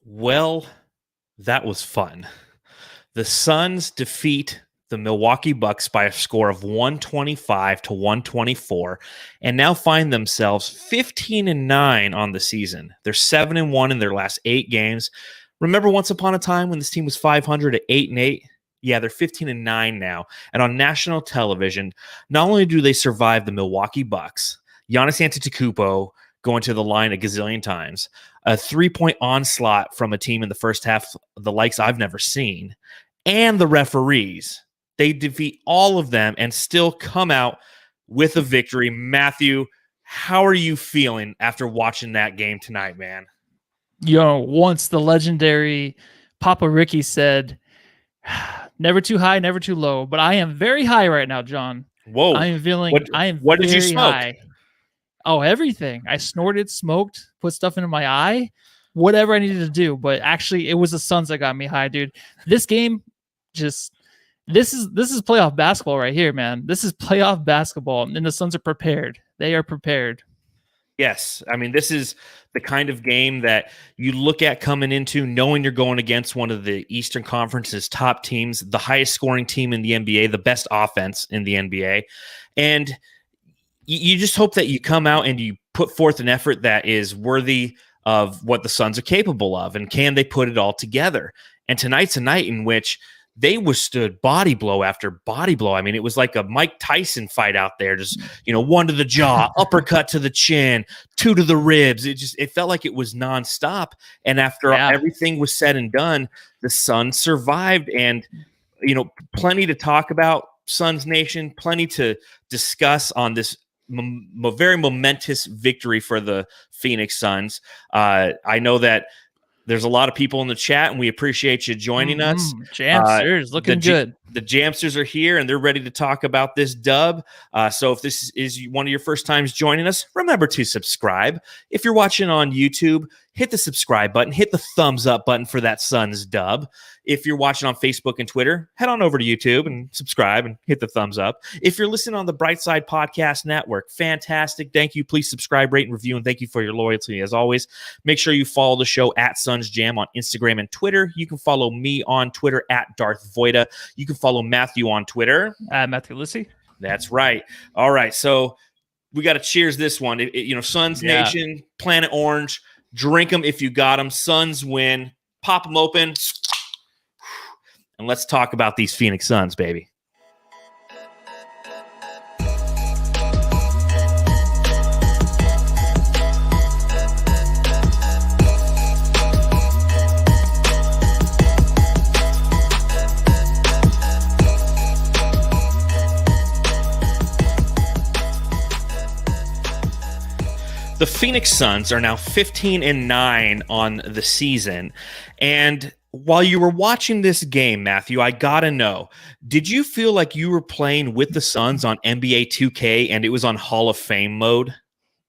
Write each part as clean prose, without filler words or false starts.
Well, that was fun. The Suns defeat the Milwaukee Bucks by a score of 125 to 124 and now find themselves 15-9 on the season. They're 7-1 in their last 8 games. Remember once upon a time when this team was 500 at 8-8? Yeah, they're 15-9 now. And on national television, not only do they survive the Milwaukee Bucks, Giannis Antetokounmpo going to the line a gazillion times, a 3-point onslaught from a team in the first half, the likes I've never seen, and the referees. They defeat all of them and still come out with a victory. Matthew, how are you feeling after watching that game tonight, man? Once the legendary Papa Ricky said, never too high, never too low. But I am very high right now, John. Whoa. I am feeling, what did you smoke? High. Oh, everything. I snorted, smoked, put stuff into my eye, whatever I needed to do. But actually, it was the Suns that got me high, dude. This game, this is playoff basketball right here, man. This is playoff basketball, and the Suns are prepared. They are prepared. Yes. I mean, this is the kind of game that you look at coming into knowing you're going against one of the Eastern Conference's top teams, the highest scoring team in the NBA, the best offense in the NBA. And you just hope that you come out and you put forth an effort that is worthy of what the Suns are capable of. And can they put it all together? And tonight's a night in which they withstood body blow after body blow. I mean, it was like a Mike Tyson fight out there. Just, one to the jaw, uppercut to the chin, 2 to the ribs. It felt like it was nonstop. And after everything was said and done, the Suns survived. And, plenty to talk about, Suns Nation, plenty to discuss on this very momentous victory for the Phoenix Suns. I know that there's a lot of people in the chat, and we appreciate you joining us. Jamsters, looking good. The Jamsters are here, and they're ready to talk about this dub. So if this is one of your first times joining us, remember to subscribe. If you're watching on YouTube, hit the subscribe button, hit the thumbs up button for that Suns dub. If you're watching on Facebook and Twitter, head on over to YouTube and subscribe and hit the thumbs up. If you're listening on the Brightside Podcast Network, fantastic. Thank you. Please subscribe, rate, and review, and thank you for your loyalty. As always, make sure you follow the show at Suns Jam on Instagram and Twitter. You can follow me on Twitter at Darth Voida. You can follow Matthew on Twitter. Matthew Lissy. That's right. All right. So we got to cheers this one. Suns Nation, Planet Orange, drink them if you got them. Suns win. Pop them open. And let's talk about these Phoenix Suns, baby. The Phoenix Suns are now 15-9 on the season. And while you were watching this game, Matthew, I got to know, did you feel like you were playing with the Suns on NBA 2K and it was on Hall of Fame mode?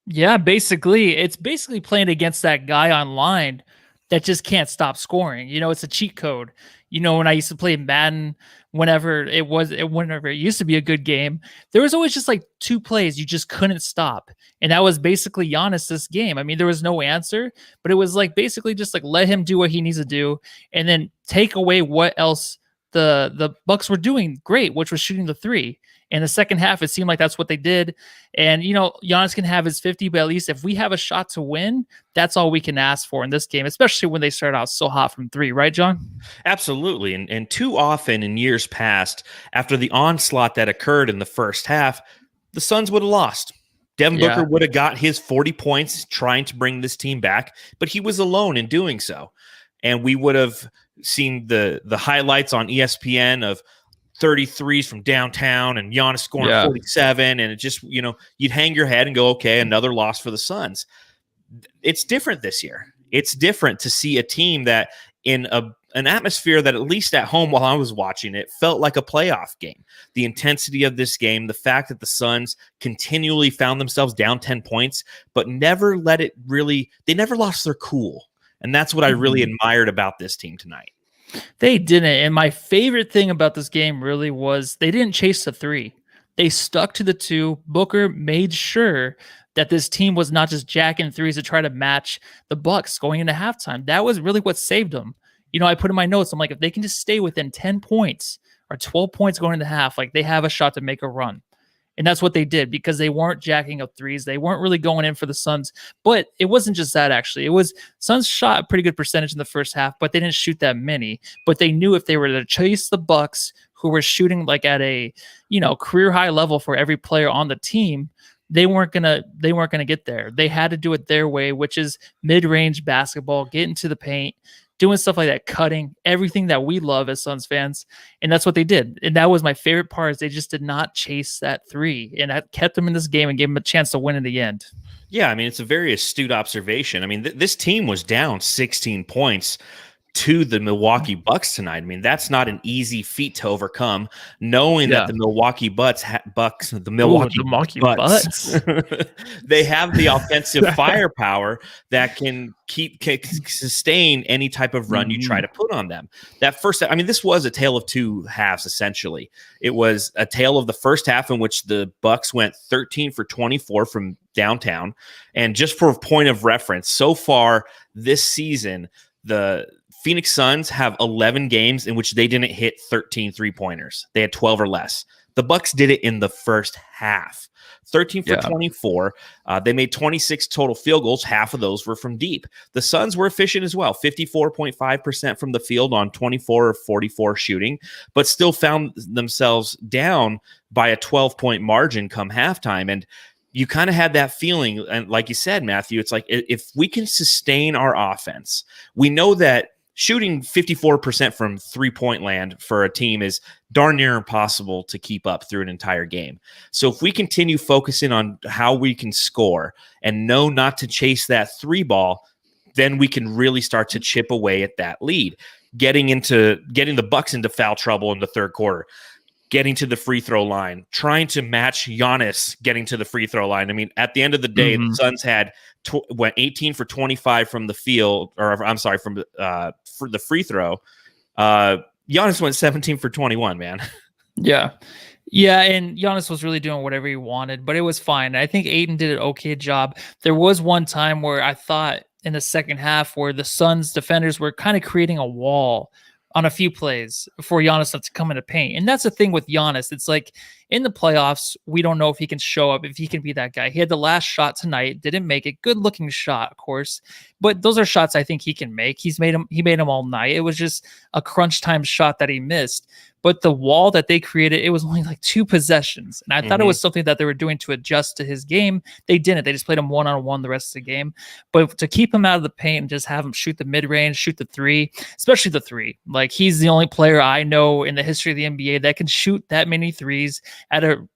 Yeah, basically. It's basically playing against that guy online that just can't stop scoring. It's a cheat code. When I used to play Madden, whenever it used to be a good game, there was always just like 2 plays you just couldn't stop. And that was basically Giannis this game. I mean, there was no answer, but it was like basically just like let him do what he needs to do and then take away what else the Bucks were doing great, which was shooting the 3. In the second half, it seemed like that's what they did. And, Giannis can have his 50, but at least if we have a shot to win, that's all we can ask for in this game, especially when they start out so hot from 3, right, John? Absolutely. And too often in years past, after the onslaught that occurred in the first half, the Suns would have lost. Devin Booker would have got his 40 points trying to bring this team back, but he was alone in doing so. And we would have seen the highlights on ESPN of 33s from downtown and Giannis scoring 47. And it just, you'd hang your head and go, okay, another loss for the Suns. It's different this year. It's different to see a team that in an atmosphere that, at least at home while I was watching it, felt like a playoff game. The intensity of this game, the fact that the Suns continually found themselves down 10 points, but never they never lost their cool. And that's what I really admired about this team tonight. They didn't. And my favorite thing about this game really was they didn't chase the 3. They stuck to the 2. Booker made sure that this team was not just jacking threes to try to match the Bucks going into halftime. That was really what saved them. I put in my notes, I'm like, if they can just stay within 10 points or 12 points going into half, like they have a shot to make a run. And that's what they did because they weren't jacking up threes. They weren't really going in for the Suns. But it wasn't just that, actually. It was Suns shot a pretty good percentage in the first half, but they didn't shoot that many. But they knew if they were to chase the Bucks, who were shooting like at a career high level for every player on the team, they weren't gonna get there. They had to do it their way, which is mid-range basketball, get into the paint, doing stuff like that, cutting, everything that we love as Suns fans. And that's what they did. And that was my favorite part, is they just did not chase that three. And that kept them in this game and gave them a chance to win in the end. Yeah, I mean, it's a very astute observation. I mean, this team was down 16 points to the Milwaukee Bucks tonight. I mean, that's not an easy feat to overcome, knowing that the Milwaukee Bucks, the Milwaukee Bucks, they have the offensive firepower that can sustain any type of run you try to put on them. That first, I mean, this was a tale of two halves, essentially. It was a tale of the first half in which the Bucks went 13 for 24 from downtown. And just for a point of reference, so far this season, the Phoenix Suns have 11 games in which they didn't hit 13 3-pointers. They had 12 or less. The Bucks did it in the first half. 13 for 24. They made 26 total field goals. Half of those were from deep. The Suns were efficient as well. 54.5% from the field on 24 or 44 shooting, but still found themselves down by a 12-point margin come halftime. And you kind of had that feeling. And like you said, Matthew, it's like if we can sustain our offense, we know that shooting 54% from three-point land for a team is darn near impossible to keep up through an entire game. So if we continue focusing on how we can score and know not to chase that three ball, then we can really start to chip away at that lead, getting the Bucks into foul trouble in the third quarter, getting to the free throw line, trying to match Giannis getting to the free throw line. I mean, at the end of the day, the Suns had went 18 for 25 from the field, or I'm sorry, from for the free throw. Giannis went 17 for 21, man. Yeah, and Giannis was really doing whatever he wanted, but it was fine. I think Ayton did an okay job. There was one time where I thought in the second half where the Suns defenders were kind of creating a wall on a few plays for Giannis to come into paint. And that's the thing with Giannis. It's like in the playoffs, we don't know if he can show up, if he can be that guy. He had the last shot tonight, didn't make it. Good looking shot, of course. But those are shots I think he can make. He made them all night. It was just a crunch time shot that he missed. But the wall that they created, it was only like 2 possessions. And I thought it was something that they were doing to adjust to his game. They didn't. They just played him one-on-one the rest of the game. But to keep him out of the paint and just have him shoot the mid-range, shoot the three, especially the three. Like, he's the only player I know in the history of the NBA that can shoot that many threes at a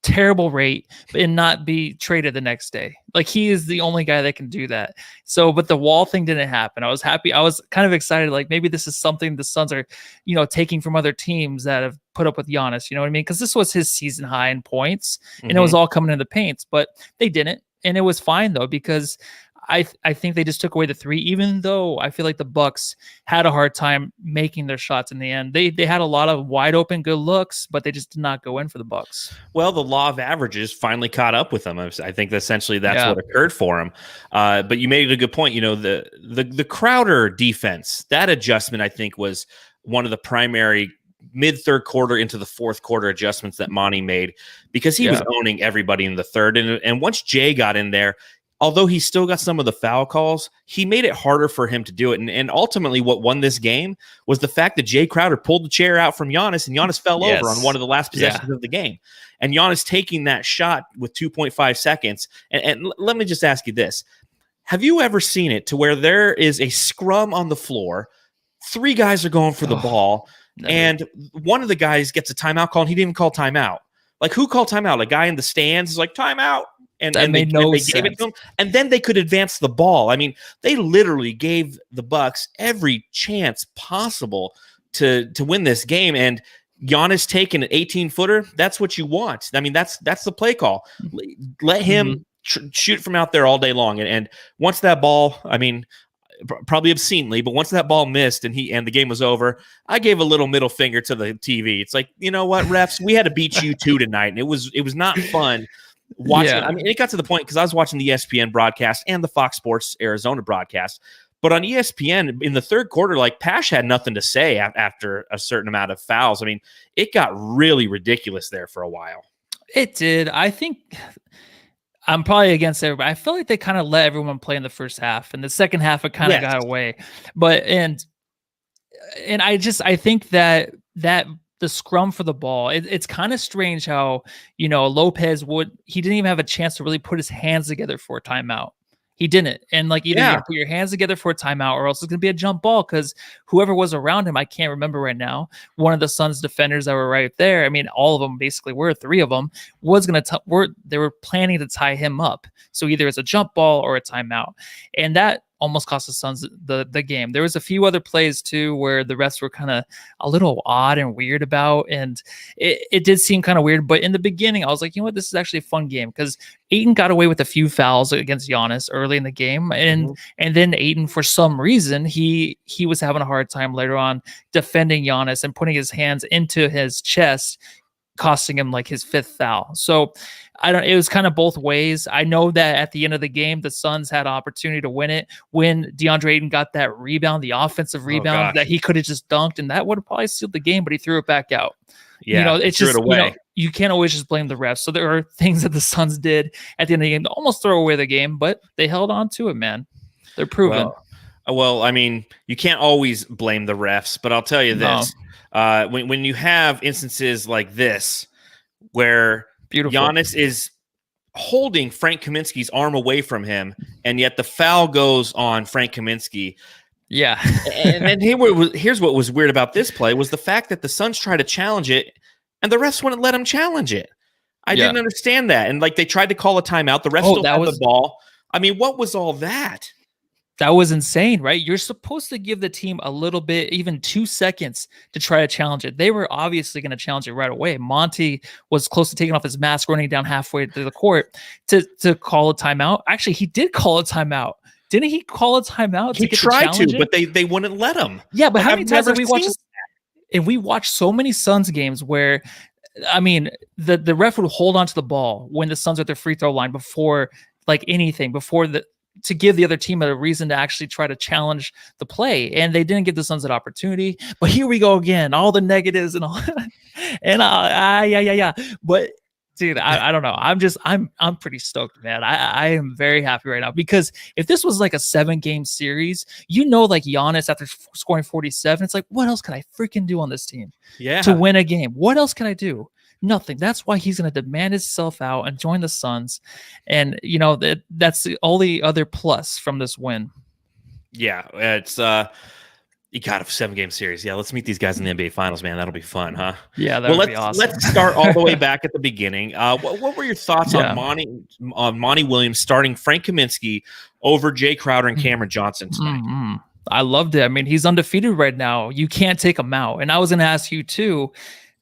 terrible rate and not be traded the next day. Like, he is the only guy that can do that. So, but the wall thing didn't happen. I was happy. I was kind of excited. Like, maybe this is something the Suns are, taking from other teams that have put up with Giannis. You know what I mean? Because this was his season high in points, and it was all coming in the paints. But they didn't, and it was fine though, because I think they just took away the three, even though I feel like the Bucks had a hard time making their shots in the end. They had a lot of wide open good looks, but they just did not go in for the Bucks. Well, the law of averages finally caught up with them. I think essentially that's what occurred for them. But you made a good point. The Crowder defense, that adjustment I think was one of the primary mid-third quarter into the fourth quarter adjustments that Monty made, because he was owning everybody in the third. And once Jay got in there, although he still got some of the foul calls, he made it harder for him to do it. And ultimately what won this game was the fact that Jay Crowder pulled the chair out from Giannis, and Giannis fell over on one of the last possessions of the game. And Giannis taking that shot with 2.5 seconds. And let me just ask you this. Have you ever seen it to where there is a scrum on the floor, 3 guys are going for the ball, and one of the guys gets a timeout call, and he didn't even call timeout? Like, who called timeout? A guy in the stands is like, timeout. And they gave it to them, and then they could advance the ball. I mean, they literally gave the Bucks every chance possible to win this game. And Giannis taking an 18-footer, that's what you want. I mean, that's the play call. Let him shoot from out there all day long. And once that ball, I mean, probably obscenely, but once that ball missed and the game was over, I gave a little middle finger to the TV. It's like, you know what, refs, we had to beat you too tonight, and it was not fun. watching. Yeah. I mean, it got to the point because I was watching the ESPN broadcast and the Fox Sports Arizona broadcast. But on ESPN in the third quarter, like Pash had nothing to say after a certain amount of fouls. I mean, it got really ridiculous there for a while. It did. I think I'm probably against everybody. I feel like they kind of let everyone play in the first half, and the second half it kind of got away. But and I think that the scrum for the ball, it's kind of strange how, Lopez he didn't even have a chance to really put his hands together for a timeout. He didn't. And like either you put your hands together for a timeout or else it's going to be a jump ball because whoever was around him, I can't remember right now, one of the Suns defenders that were right there, I mean, all of them basically were, three of them, they were planning to tie him up. So either it's a jump ball or a timeout. And that almost cost the Suns the game. There was a few other plays too where the refs were kind of a little odd and weird about, and it did seem kind of weird. But in the beginning, I was like, you know what, this is actually a fun game because Ayton got away with a few fouls against Giannis early in the game, and then Ayton, for some reason, he was having a hard time later on defending Giannis and putting his hands into his chest, costing him like his fifth foul. So it was kind of both ways. I know that at the end of the game, the Suns had an opportunity to win it when DeAndre Ayton got that rebound, the offensive rebound that he could have just dunked, and that would have probably sealed the game, but he threw it back out. Yeah, it's just, away. You can't always just blame the refs. So there are things that the Suns did at the end of the game to almost throw away the game, but they held on to it, man. They're proven. Well, I mean, you can't always blame the refs, but I'll tell you this. When you have instances like this where Giannis is holding Frank Kaminsky's arm away from him, and yet the foul goes on Frank Kaminsky. Yeah. And then here's what was weird about this play was the fact that the Suns tried to challenge it, and the refs wouldn't let him challenge it. I didn't understand that. And like they tried to call a timeout. The refs still had the ball. I mean, what was all that? That was insane, right? You're supposed to give the team a little bit, even 2 seconds to try to challenge it. They were obviously going to challenge it right away. Monty was close to taking off his mask, running down halfway to the court to call a timeout. Actually, he did call a timeout. Didn't he call a timeout? He tried to, but they wouldn't let him. Yeah, but how many times have we watched this? And we watched so many Suns games where, I mean, the ref would hold on to the ball when the Suns are at their free throw line before to give the other team a reason to actually try to challenge the play. And they didn't give the Suns that opportunity. But here we go again, all the negatives and all. And But dude, I don't know. I'm pretty stoked, man. I am very happy right now because if this was like a 7-game series, like Giannis after scoring 47, it's like, what else can I freaking do on this team to win a game? What else can I do? Nothing. That's why he's going to demand himself out and join the Suns. And, that's the only other plus from this win. Yeah, it's you got a 7-game series. Yeah, let's meet these guys in the NBA Finals, man. That'll be fun, huh? Yeah, that would be awesome. Let's start all the way back at the beginning. What were your thoughts on Monty Williams starting Frank Kaminsky over Jay Crowder and Cameron Johnson tonight? Mm-hmm. I loved it. I mean, he's undefeated right now. You can't take him out. And I was going to ask you, too,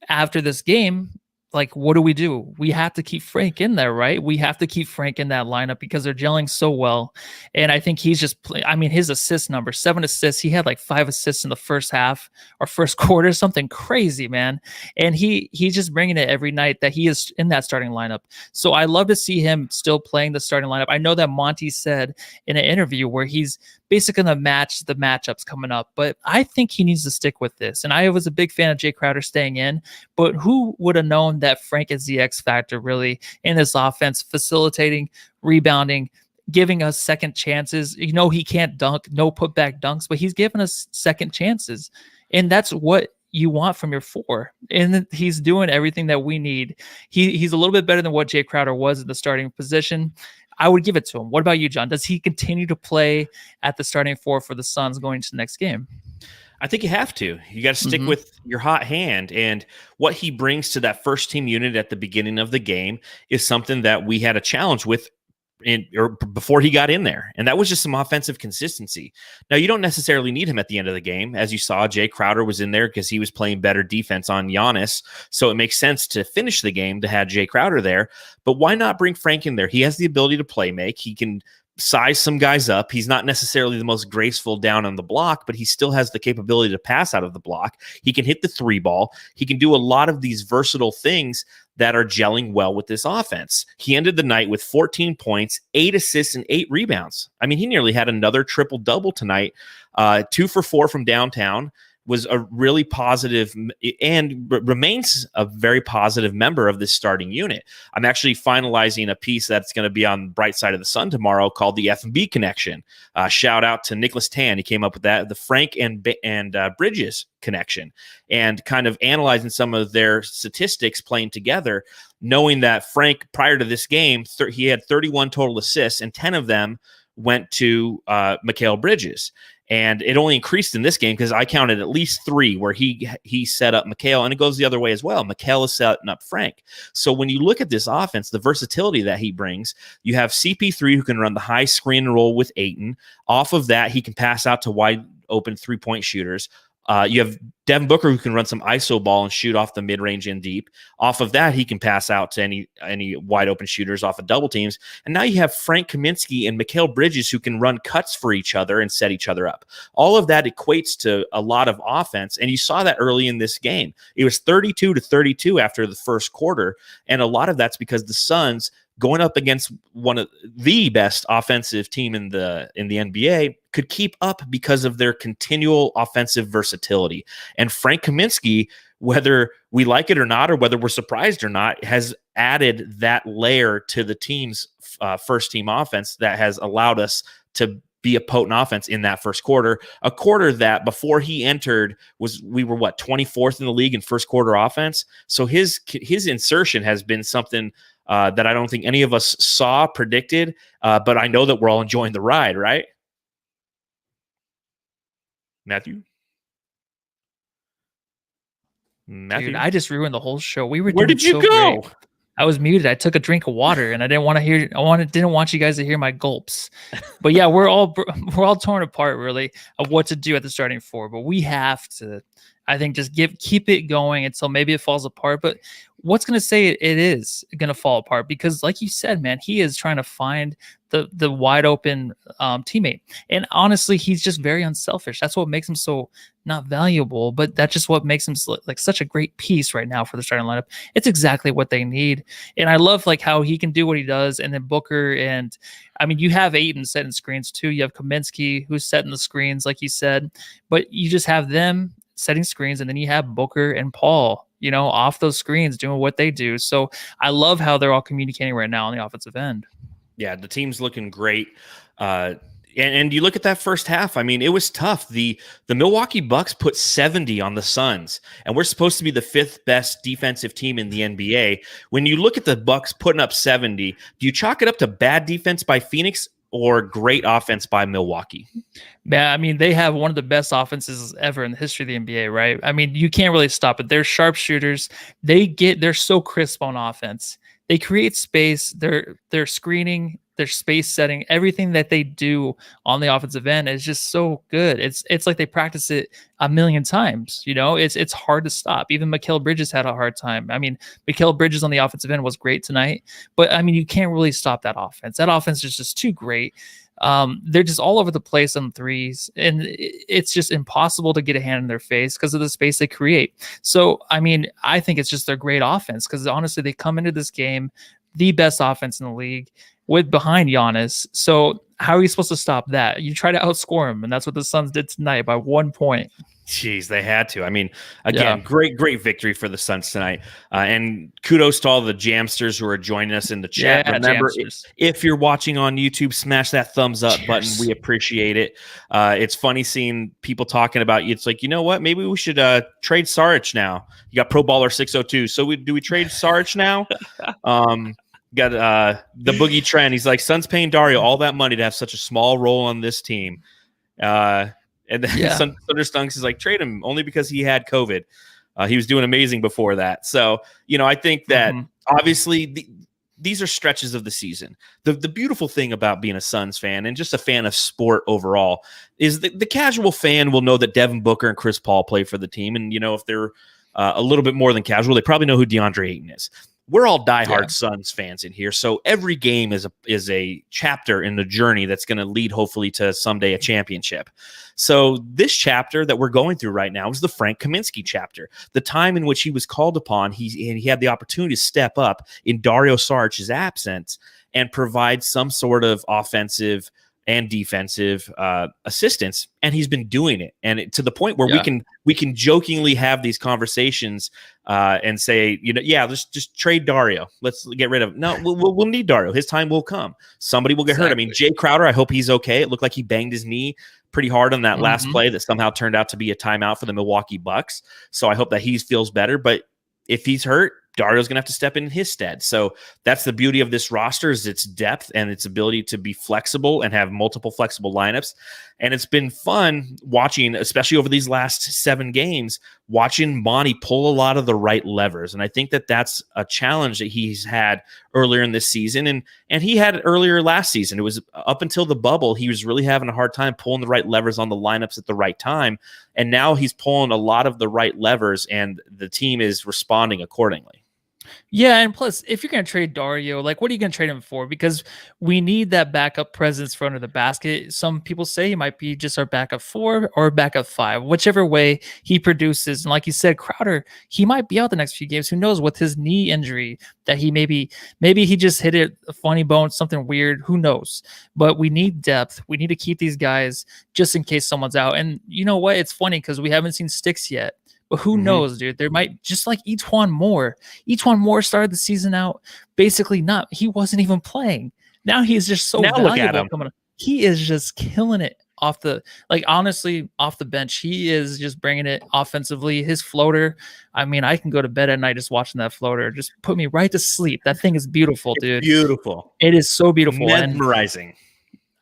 after this game, like, what do? We have to keep Frank in there, right? We have to keep Frank in that lineup because they're gelling so well. And I think he's just his assist number, 7 assists. He had like 5 assists in the first half or first quarter, something crazy, man. And he's just bringing it every night that he is in that starting lineup. So I love to see him still playing the starting lineup. I know that Monty said in an interview where he's basically going to match the matchups coming up, but I think he needs to stick with this. And I was a big fan of Jay Crowder staying in, but who would have known that Frank is the X factor really in this offense, facilitating, rebounding, giving us second chances. He can't dunk, no putback dunks, but he's giving us second chances. And that's what you want from your 4. And he's doing everything that we need. He's a little bit better than what Jay Crowder was in the starting position. I would give it to him. What about you, John? Does he continue to play at the starting 4 for the Suns going into the next game? I think you have to. You got to stick with your hot hand. And what he brings to that first team unit at the beginning of the game is something that we had a challenge with before he got in there. And that was just some offensive consistency. Now, you don't necessarily need him at the end of the game. As you saw, Jay Crowder was in there because he was playing better defense on Giannis. So it makes sense to finish the game to have Jay Crowder there. But why not bring Frank in there? He has the ability to play make. He can size some guys up. He's not necessarily the most graceful down on the block, but he still has the capability to pass out of the block. He can hit the 3-ball. He can do a lot of these versatile things that are gelling well with this offense. He ended the night with 14 points, 8 assists, and 8 rebounds. I mean, he nearly had another triple-double tonight, 2 for 4 from downtown. Was a really positive and remains a very positive member of this starting unit. I'm actually finalizing a piece that's going to be on Bright Side of the Sun tomorrow called the F&B Connection. Shout out to Nicholas Tan. He came up with that, the Frank and Bridges connection, and kind of analyzing some of their statistics playing together, knowing that Frank, prior to this game, he had 31 total assists, and 10 of them went to Mikal Bridges. And it only increased in this game because I counted at least 3 where he set up Mikal, and it goes the other way as well. Mikal is setting up Frank. So when you look at this offense, the versatility that he brings, you have CP3 who can run the high screen and roll with Ayton. Off of that, he can pass out to wide open 3-point shooters. You have Devin Booker who can run some ISO ball and shoot off the mid-range and deep. Off of that, he can pass out to any wide open shooters off of double teams. And now you have Frank Kaminsky and Mikal Bridges who can run cuts for each other and set each other up. All of that equates to a lot of offense, and you saw that early in this game. It was 32-32 after the first quarter, and a lot of that's because the Suns, going up against one of the best offensive team in the NBA, could keep up because of their continual offensive versatility. And Frank Kaminsky, whether we like it or not, or whether we're surprised or not, has added that layer to the team's first team offense that has allowed us to be a potent offense in that first quarter, a quarter that before he entered we were 24th in the league in first quarter offense. So his insertion has been something that I don't think any of us saw, predicted, but I know that we're all enjoying the ride, right? Matthew? Dude, I just ruined the whole show. Where did you go? Great. I was muted. I took a drink of water, and I didn't want to hear. Didn't want you guys to hear my gulps. But yeah, we're all torn apart really of what to do at the starting 4. But we have to, I think, just keep it going until maybe it falls apart. But what's going to say it is going to fall apart? Because like you said, man, he is trying to find the wide open teammate. And honestly, he's just very unselfish. That's what makes him so not valuable, but that's just what makes him like such a great piece right now for the starting lineup. It's exactly what they need. And I love like how he can do what he does. And then Booker, and I mean, you have Ayton setting screens too. You have Kaminsky who's setting the screens, like you said, but you just have them setting screens, and then you have Booker and Paul, off those screens doing what they do. So I love how they're all communicating right now on the offensive end. Yeah, the team's looking great. And you look at that first half, I mean, it was tough. The Milwaukee Bucks put 70 on the Suns, and we're supposed to be the 5th best defensive team in the NBA. When you look at the Bucks putting up 70, do you chalk it up to bad defense by Phoenix or great offense by Milwaukee? Yeah, I mean, they have one of the best offenses ever in the history of the NBA, right? I mean, you can't really stop it. They're sharpshooters. They're so crisp on offense. They create space. They're screening, their space setting, everything that they do on the offensive end is just so good. It's like they practice it a million times. It's hard to stop. Even Mikal Bridges had a hard time. I mean, Mikal Bridges on the offensive end was great tonight, but I mean, you can't really stop that offense. That offense is just too great. They're just all over the place on threes, and it's just impossible to get a hand in their face because of the space they create. So, I mean, I think it's just their great offense because honestly, they come into this game the best offense in the league with behind Giannis. So how are you supposed to stop that? You try to outscore him, and that's what the Suns did tonight by 1 point. Jeez, they had to. I mean, again, great victory for the Suns tonight. And kudos to all the Jamsters who are joining us in the chat. Yeah, remember, if you're watching on YouTube, smash that thumbs up button. We appreciate it. It's funny seeing people talking about you. It's like, you know what? Maybe we should trade Saric now. You got Pro Baller 602. So do we trade Saric now? Got the Boogie Trend. He's like, Suns paying Dario all that money to have such a small role on this team. And then Thunder Stunks is like, trade him only because he had COVID. He was doing amazing before that. So, I think that obviously these are stretches of the season. The beautiful thing about being a Suns fan and just a fan of sport overall is that the casual fan will know that Devin Booker and Chris Paul play for the team. And, if they're a little bit more than casual, they probably know who DeAndre Ayton is. we're all diehard Suns fans in here. So every game is a chapter in the journey that's going to lead hopefully to someday a championship. So this chapter that we're going through right now is the Frank Kaminsky chapter, the time in which he was called upon. He had the opportunity to step up in Dario Saric's absence and provide some sort of offensive and defensive assistance, and he's been doing it, and to the point where we can jokingly have these conversations and say, let's just trade Dario. Let's get rid of him. No, we'll need Dario. His time will come. Somebody will get hurt. I mean, Jay Crowder, I hope he's okay. It looked like he banged his knee pretty hard on that last play that somehow turned out to be a timeout for the Milwaukee Bucks. So I hope that he feels better. But if he's hurt, Dario's going to have to step in his stead. So that's the beauty of this roster, is its depth and its ability to be flexible and have multiple flexible lineups. And it's been fun watching, especially over these last 7 games, watching Monty pull a lot of the right levers. And I think that that's a challenge that he's had earlier in this season. And he had it earlier last season. It was up until the bubble. He was really having a hard time pulling the right levers on the lineups at the right time. And now he's pulling a lot of the right levers, and the team is responding accordingly. Yeah, and plus, if you're going to trade Dario, like, what are you going to trade him for? Because we need that backup presence for under the basket. Some people say he might be just our backup 4 or backup 5, whichever way he produces. And like you said, Crowder, he might be out the next few games. Who knows, with his knee injury that he maybe he just hit it a funny bone, something weird. Who knows? But we need depth. We need to keep these guys just in case someone's out. And you know what? It's funny because we haven't seen Sticks yet. But who knows, dude? There might, just like Ayton Moore. Ayton Moore started the season out basically he wasn't even playing. Now he's just so valuable. Look at him. Coming up. He is just killing it honestly, off the bench. He is just bringing it offensively. His floater, I mean, I can go to bed at night just watching that floater. Just put me right to sleep. That thing is beautiful, dude. Beautiful. It is so beautiful. Mesmerizing.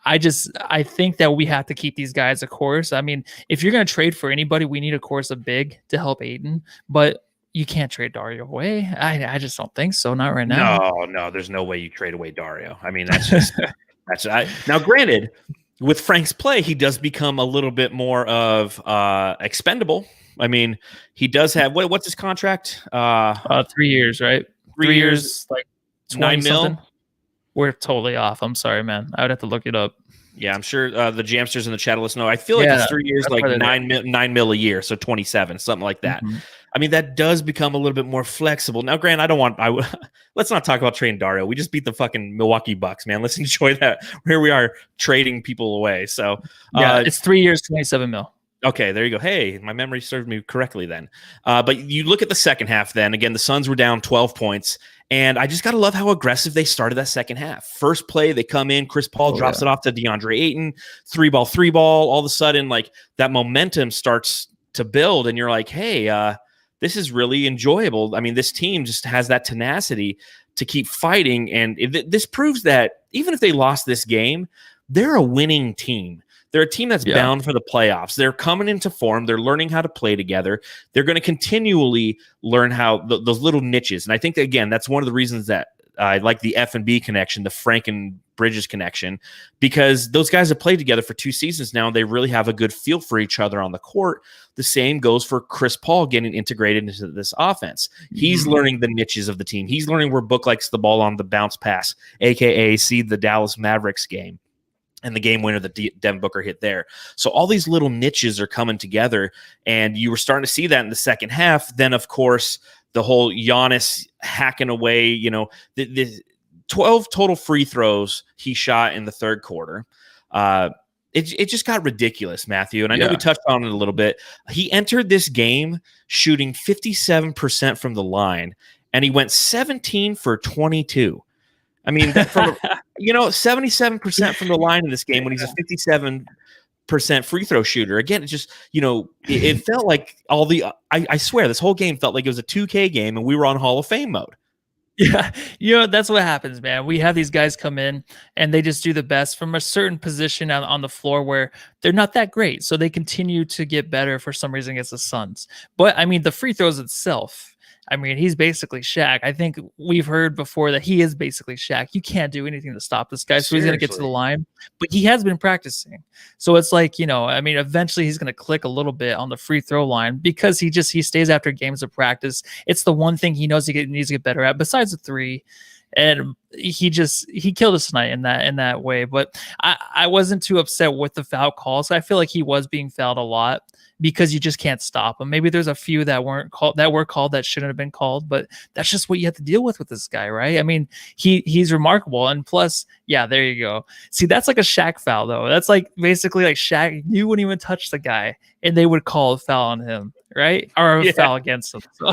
I think that we have to keep these guys, of course. I mean, if you're going to trade for anybody, we need, of course, a big to help Ayton, but you can't trade Dario away. I just don't think so. Not right now. No, there's no way you trade away Dario. I mean, that's just, now granted, with Frank's play, he does become a little bit more of expendable. I mean, he does have, what's his contract? 3 years, right? 3 years, like 9 mil. Something. We're totally off. I'm sorry, man. I would have to look it up. Yeah, I'm sure the Jamsters in the chat will let us know. I feel like it's 3 years, like 9 mil a year, so 27, something like that. I mean, that does become a little bit more flexible. Now, Grant, let's not talk about trading Dario. We just beat the fucking Milwaukee Bucks, man. Let's enjoy that. Here we are trading people away. So it's 3 years, 27 mil. Okay, there you go. Hey, my memory served me correctly then. But you look at the second half then. Again, the Suns were down 12 points. And I just got to love how aggressive they started that second half. First play, they come in. Chris Paul drops it off to DeAndre Ayton. 3-ball. All of a sudden, like, that momentum starts to build. And you're like, hey, this is really enjoyable. I mean, this team just has that tenacity to keep fighting. And this proves that even if they lost this game, they're a winning team. They're a team that's bound for the playoffs. They're coming into form. They're learning how to play together. They're going to continually learn how those little niches. And I think that, again, that's one of the reasons that I like the F&B connection, the Frank and Bridges connection, because those guys have played together for 2 seasons now, and they really have a good feel for each other on the court. The same goes for Chris Paul getting integrated into this offense. He's learning the niches of the team. He's learning where Book likes the ball on the bounce pass, a.k.a. see the Dallas Mavericks game. And the game winner that Devin Booker hit there. So all these little niches are coming together, and you were starting to see that in the second half. Then, of course, the whole Giannis hacking away, the 12 total free throws he shot in the third quarter. It just got ridiculous, Matthew. And I know we touched on it a little bit. He entered this game shooting 57% from the line, and he went 17 for 22. I mean, from 77% from the line in this game when he's a 57% free throw shooter. Again, it just, it felt like I swear this whole game felt like it was a 2K game and we were on Hall of Fame mode. Yeah, that's what happens, man. We have these guys come in and they just do the best from a certain position on the floor where they're not that great. So they continue to get better for some reason against the Suns. But I mean, the free throws itself, I mean, he's basically Shaq. I think we've heard before that he is basically Shaq. You can't do anything to stop this guy, so he's going to get to the line. But he has been practicing. So it's like, I mean, eventually he's going to click a little bit on the free throw line because he stays after games of practice. It's the one thing he knows he needs to get better at besides the three. And he killed us tonight in that way. But I wasn't too upset with the foul calls. I feel like he was being fouled a lot because you just can't stop him. Maybe there's a few that were called that shouldn't have been called, but that's just what you have to deal with this guy, right? I mean, he's remarkable, and plus, yeah, there you go. See, that's like a Shaq foul though. That's like basically like Shaq, you wouldn't even touch the guy, and they would call a foul on him, right? Or a foul against him. So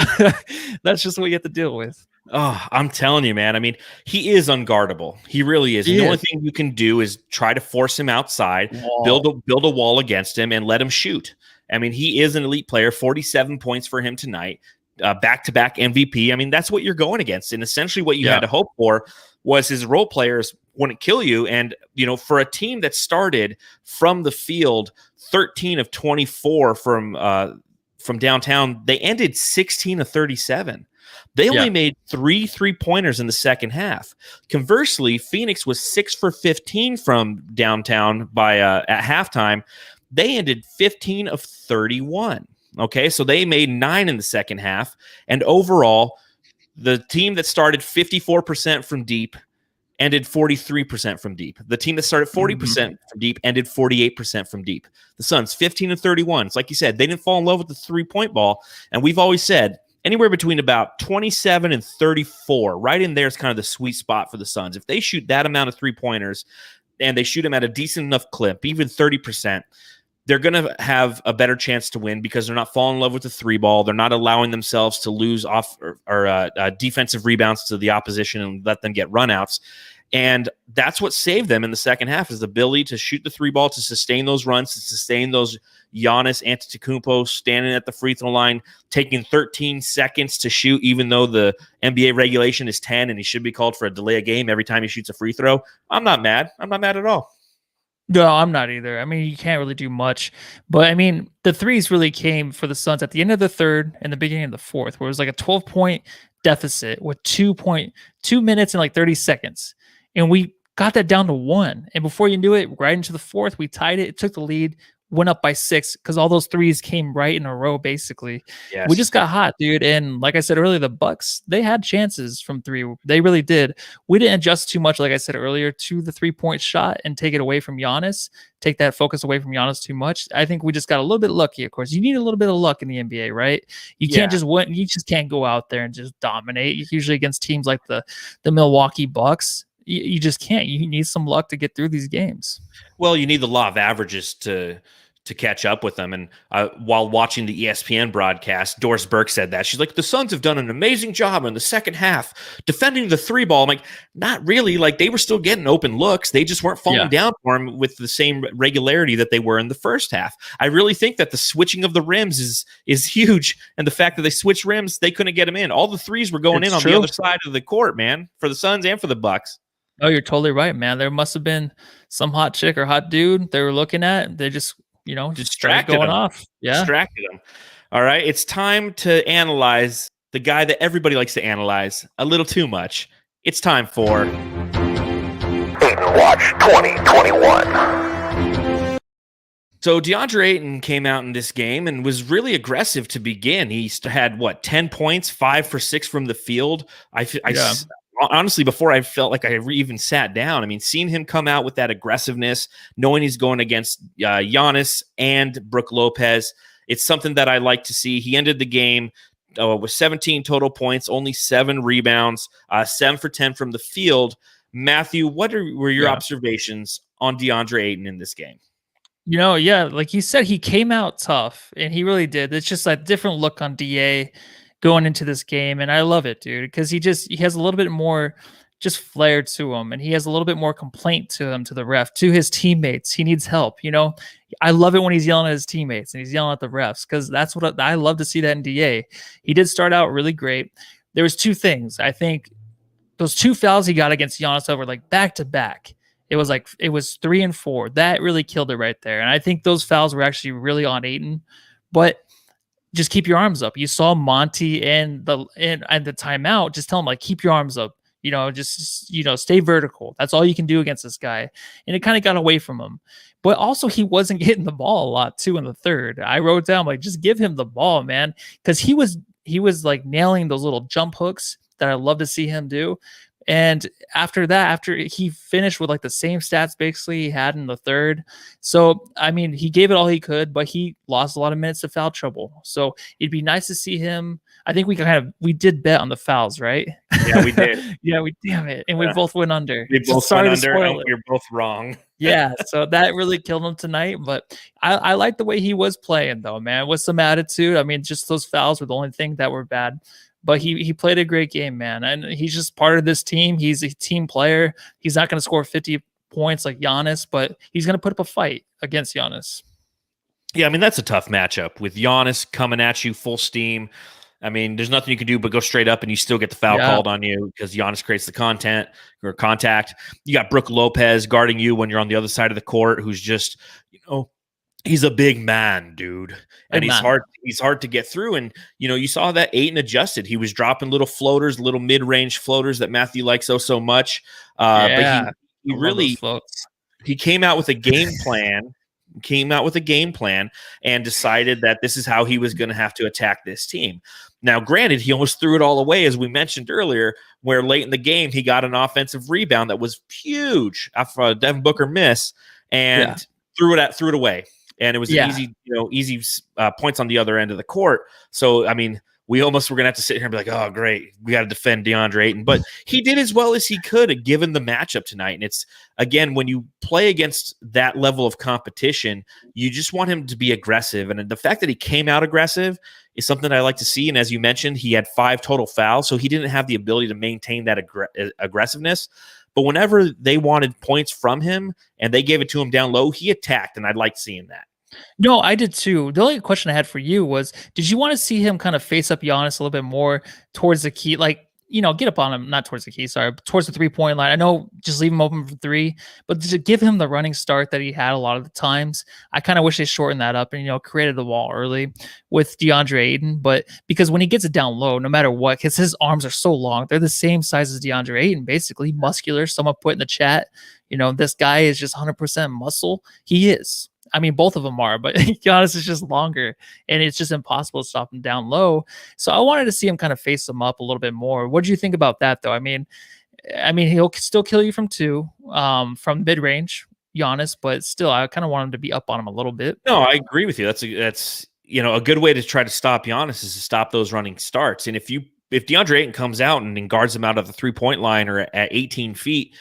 that's just what you have to deal with. Oh, I'm telling you, man. I mean, he is unguardable. He really is. The only thing you can do is try to force him outside, build a wall against him, and let him shoot. I mean, he is an elite player. 47 points for him tonight. Back-to-back MVP. I mean, that's what you're going against. And essentially what you had to hope for was his role players wouldn't kill you. And, for a team that started from the field 13 of 24 from downtown, they ended 16 of 37. They only made 3 3-pointers in the second half. Conversely, Phoenix was 6 for 15 from downtown at halftime. They ended 15 of 31. Okay, so they made 9 in the second half. And overall, the team that started 54% from deep ended 43% from deep. The team that started 40% from deep ended 48% from deep. The Suns, 15 and 31. It's like you said, they didn't fall in love with the three-point ball. And we've always said, anywhere between about 27 and 34, right in there is kind of the sweet spot for the Suns. If they shoot that amount of three-pointers and they shoot them at a decent enough clip, even 30%, they're going to have a better chance to win because they're not falling in love with the three ball. They're not allowing themselves to lose off or defensive rebounds to the opposition and let them get runouts. And that's what saved them in the second half is the ability to shoot the three ball, to sustain those runs, to sustain those Giannis Antetokounmpo standing at the free throw line, taking 13 seconds to shoot, even though the NBA regulation is 10 and he should be called for a delay of game every time he shoots a free throw. I'm not mad. I'm not mad at all. No, I'm not either. I mean, you can't really do much. But, I mean, the threes really came for the Suns at the end of the third and the beginning of the fourth, where it was like a 12-point deficit with 2 minutes and like 30 seconds. And we got that down to 1. And before you knew it, right into the fourth, we tied it. It took the lead, went up by 6 because all those threes came right in a row, basically. Yes. We just got hot, dude. And like I said earlier, the Bucks, they had chances from 3. They really did. We didn't adjust too much, like I said earlier, to the 3-point shot and take it away from Giannis, take that focus away from Giannis too much. I think we just got a little bit lucky, of course. You need a little bit of luck in the NBA, right? You can't just win. You just can't go out there and just dominate. Usually against teams like the Milwaukee Bucks, you just can't. You need some luck to get through these games. Well, you need the law of averages to catch up with them. And while watching the ESPN broadcast, Doris Burke said that. She's like, the Suns have done an amazing job in the second half defending the three ball. I'm like, not really. Like, they were still getting open looks. They just weren't falling down for him with the same regularity that they were in the first half. I really think that the switching of the rims is huge. And the fact that they switched rims, they couldn't get them in. All the threes were going in on the other side of the court, man, for the Suns and for the Bucks. Oh, you're totally right, man. There must have been some hot chick or hot dude they were looking at. They just distracted going them. Off. Yeah. Distracted them. All right. It's time to analyze the guy that everybody likes to analyze a little too much. It's time for Ayton Watch 2021. So DeAndre Ayton came out in this game and was really aggressive to begin. He had 10 points, 5 for 6 from the field. Honestly, before I felt like I even sat down, I mean, seeing him come out with that aggressiveness, knowing he's going against Giannis and Brook Lopez, it's something that I like to see. He ended the game with 17 total points, only 7 rebounds, 7 for 10 from the field. Matthew, what were your observations on DeAndre Ayton in this game? Like you said, he came out tough, and he really did. It's just a different look on DA going into this game, and I love it, dude, because he has a little bit more just flair to him, and he has a little bit more complaint to him, to the ref, to his teammates. He needs help. I love it when he's yelling at his teammates and he's yelling at the refs, because that's what I love to see that in DA. He did start out really great. There was 2 things. I think those 2 fouls he got against Giannis over like back to back. It was 3 and 4. That really killed it right there. And I think those fouls were actually really on Ayton, but just keep your arms up. You saw Monty and the timeout just tell him, like, keep your arms up. Just stay vertical. That's all you can do against this guy. And it kind of got away from him. But also he wasn't getting the ball a lot too in the third. I wrote down, like, just give him the ball, man, because he was like nailing those little jump hooks that I love to see him do. And after that, after he finished with like the same stats basically he had in the third. So, I mean, he gave it all he could, but he lost a lot of minutes to foul trouble. So it'd be nice to see him. I think we did bet on the fouls, right? Yeah, we did. Damn it. And we both went under. We both went under and we were both wrong. Yeah, so that really killed him tonight. But I like the way he was playing, though, man, with some attitude. I mean, just those fouls were the only thing that were bad. But he played a great game, man. And he's just part of this team. He's a team player. He's not going to score 50 points like Giannis, but he's going to put up a fight against Giannis. Yeah, I mean, that's a tough matchup with Giannis coming at you full steam. I mean, there's nothing you can do but go straight up, and you still get the foul called on you because Giannis creates the contact. You got Brook Lopez guarding you when you're on the other side of the court, who's just, he's a big man, dude. And he's hard to get through. And, you saw that Ayton adjusted. He was dropping little floaters, little mid-range floaters that Matthew likes so much. But he really came out with a game plan. And decided that this is how he was going to have to attack this team. Now, granted, he almost threw it all away, as we mentioned earlier, where late in the game he got an offensive rebound that was huge after a Devin Booker miss and threw it away. And it was easy points on the other end of the court. So, I mean, we almost were going to have to sit here and be like, oh, great, we got to defend DeAndre Ayton. But he did as well as he could given the matchup tonight. And it's, again, when you play against that level of competition, you just want him to be aggressive. And the fact that he came out aggressive is something I like to see. And as you mentioned, he had 5 total fouls, so he didn't have the ability to maintain that aggressiveness. But whenever they wanted points from him and they gave it to him down low, he attacked, and I'd like seeing that. No, I did too. The only question I had for you was, did you want to see him kind of face up Giannis a little bit more towards the key? Like, get up on him, not towards the key, sorry, towards the 3-point line. I know just leave him open for 3, but to give him the running start that he had a lot of the times, I kind of wish they shortened that up and, created the wall early with DeAndre Ayton. But because when he gets it down low, no matter what, because his arms are so long, they're the same size as DeAndre Ayton, basically muscular. Someone put in the chat, this guy is just 100% muscle. He is. I mean, both of them are, but Giannis is just longer, and it's just impossible to stop him down low. So I wanted to see him kind of face him up a little bit more. What do you think about that, though? I mean, he'll still kill you from 2, from mid-range, Giannis, but still, I kind of want him to be up on him a little bit. No, I agree with you. That's a good way to try to stop Giannis is to stop those running starts. And if DeAndre Ayton comes out and guards him out of the 3-point line or at 18 feet,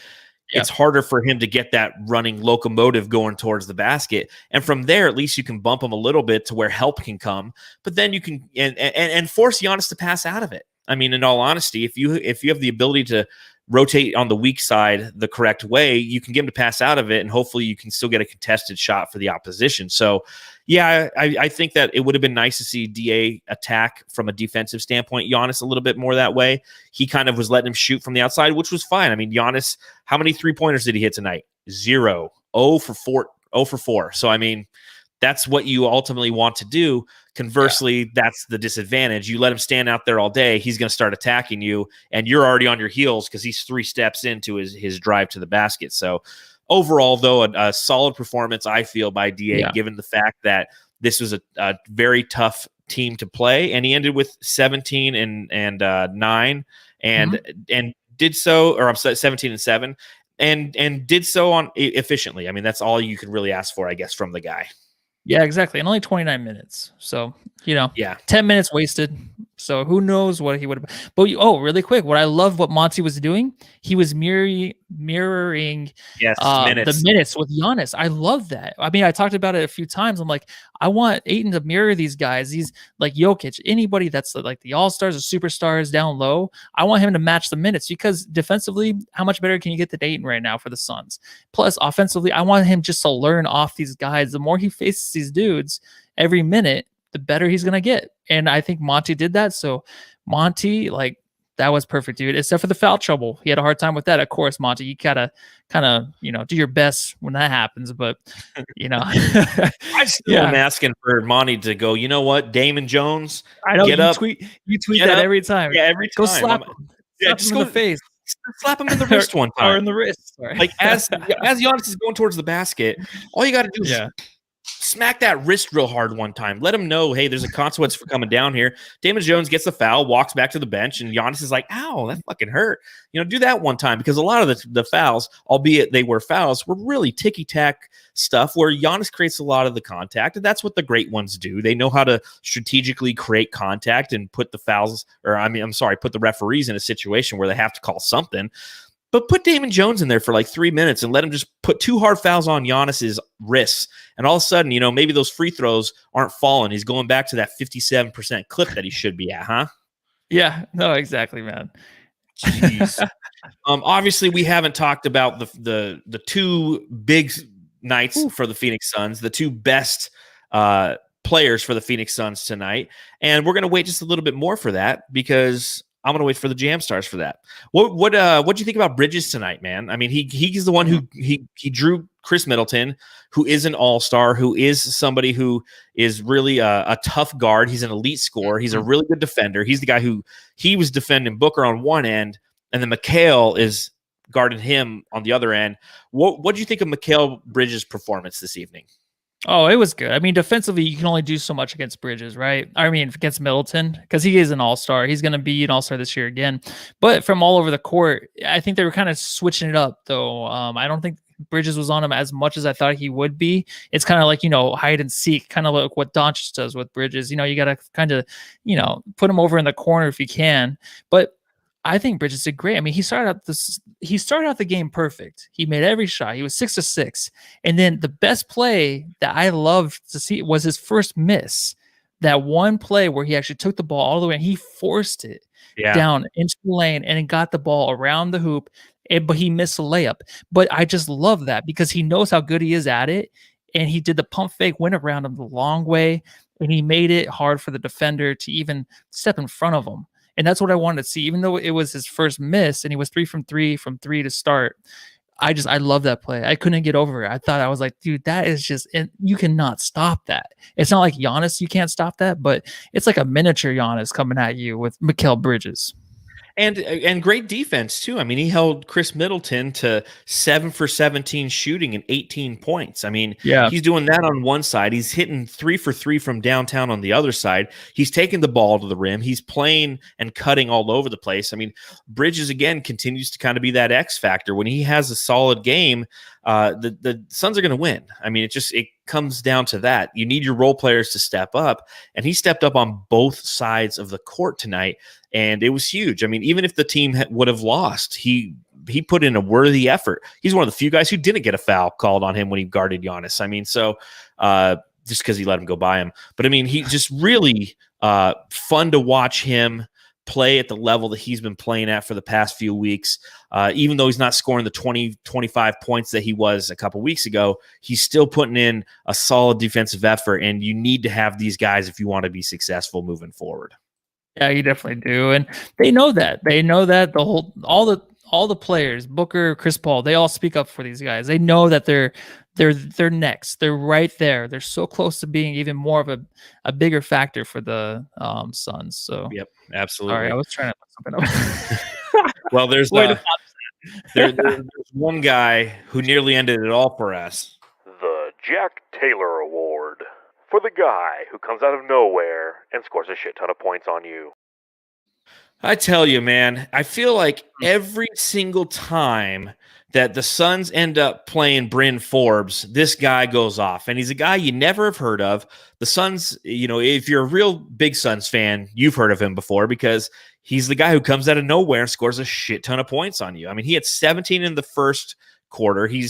it's harder for him to get that running locomotive going towards the basket. And from there, at least you can bump him a little bit to where help can come. But then you can and force Giannis to pass out of it. I mean, in all honesty, if you have the ability to rotate on the weak side the correct way, you can get him to pass out of it, and hopefully you can still get a contested shot for the opposition. So, yeah, I think that it would have been nice to see DA attack from a defensive standpoint Giannis a little bit more that way. He kind of was letting him shoot from the outside, which was fine. I mean, Giannis, how many 3-pointers did he hit tonight? 0. 0 for 4. So, I mean, that's what you ultimately want to do. Conversely, that's the disadvantage. You let him stand out there all day, he's going to start attacking you, and you're already on your heels because he's 3 steps into his drive to the basket. So overall, though, a solid performance, I feel, by DA, given the fact that this was a very tough team to play, and he ended with 17 and 9 and did so, or I'm sorry, 17 and 7, and did so on efficiently. I mean, that's all you can really ask for, I guess, from the guy. Yeah, exactly. And only 29 minutes. So, 10 minutes wasted. So who knows what he would have. But really quick, what I love what Monty was doing, he was mirroring the minutes with Giannis. I love that. I mean, I talked about it a few times. I'm like, I want Ayton to mirror these guys. These like Jokic, anybody that's like the all-stars or superstars down low. I want him to match the minutes because defensively, how much better can you get than Ayton right now for the Suns? Plus, offensively, I want him just to learn off these guys. The more he faces these dudes every minute, the better he's going to get. And I think Monty did that. So Monty, That was perfect, dude. Except for the foul trouble. He had a hard time with that. Of course, Monty, you gotta kind of, do your best when that happens. But, I still am yeah, asking for Monty to go, you know what, Damon Jones, I know get up. you tweet Get that up. every time. Yeah, every Go time. slap him. Slap Just him in the face. slap him in the wrist one Or time. in the wrist. Sorry. Like as Giannis is going towards the basket, all you got to do is smack that wrist real hard one time. Let him know, hey, there's a consequence for coming down here. Damon Jones gets the foul, walks back to the bench, and Giannis is like, ow, that fucking hurt. Do that one time, because a lot of the fouls, albeit they were fouls, were really ticky-tack stuff where Giannis creates a lot of the contact, and that's what the great ones do. They know how to strategically create contact and put the put the referees in a situation where they have to call something. But put Damon Jones in there for like 3 minutes and let him just put 2 hard fouls on Giannis's wrists. And all of a sudden, maybe those free throws aren't falling. He's going back to that 57% clip that he should be at, huh? Yeah, no, exactly, man. Jeez. Obviously, we haven't talked about the 2 big nights for the Phoenix Suns, the 2 best players for the Phoenix Suns tonight. And we're going to wait just a little bit more for that, because I'm going to wait for the Jam Stars for that. What do you think about Bridges tonight, man? I mean, he's the one who he drew Chris Middleton, who is an all-star, who is somebody who is really a tough guard. He's an elite scorer. He's a really good defender. He's the guy who he was defending Booker on one end, and then Mikal is guarding him on the other end. What do you think of Mikal Bridges' performance this evening? Oh, it was good. I mean, defensively, you can only do so much against Bridges, right? I mean, against Middleton, because he is an all-star. He's going to be an all-star this year again. But from all over the court, I think they were kind of switching it up, though. I don't think Bridges was on him as much as I thought he would be. It's kind of like, hide and seek, kind of like what Doncic does with Bridges. You got to kind of, put him over in the corner if you can. But I think Bridges did great. I mean, he started out the game perfect. He made every shot. He was 6 of 6. And then the best play that I loved to see was his first miss. That one play where he actually took the ball all the way and he forced it down into the lane and got the ball around the hoop, but he missed a layup. But I just love that because he knows how good he is at it. And he did the pump fake, went around him the long way, and he made it hard for the defender to even step in front of him. And that's what I wanted to see, even though it was his first miss and he was 3 from 3 to start. I love that play. I couldn't get over it. I was like, dude, that is just, you cannot stop that. It's not like Giannis, you can't stop that, but it's like a miniature Giannis coming at you with Mikal Bridges. And great defense too. I mean, he held Chris Middleton to 7 for 17 shooting and 18 points. I mean, he's doing that on one side. He's hitting 3 for 3 from downtown on the other side. He's taking the ball to the rim. He's playing and cutting all over the place. I mean, Bridges again continues to kind of be that X factor. When he has a solid game, the Suns are going to win. I mean, it comes down to that. You need your role players to step up, and he stepped up on both sides of the court tonight, and it was huge. I mean, even if the team would have lost, he put in a worthy effort. He's one of the few guys who didn't get a foul called on him when he guarded Giannis. I mean, so just because he let him go by him. But I mean, he just really fun to watch him play at the level that he's been playing at for the past few weeks. Even though he's not scoring the 20, 25 points that he was a couple weeks ago, he's still putting in a solid defensive effort, and you need to have these guys if you want to be successful moving forward. Yeah, you definitely do. And they know that. They know that all the players, Booker, Chris Paul, they all speak up for these guys. They know that they're next. They're right there. They're so close to being even more of a bigger factor for the Suns. So yep, absolutely. Sorry, I was trying to look something up. Well, there's one guy who nearly ended it all for us. The Jack Taylor Award for the guy who comes out of nowhere and scores a shit ton of points on you. I tell you, man, I feel like every single time that the Suns end up playing Bryn Forbes, this guy goes off. And he's a guy you never have heard of. The Suns, if you're a real big Suns fan, you've heard of him before because he's the guy who comes out of nowhere and scores a shit ton of points on you. I mean, he had 17 in the first quarter. He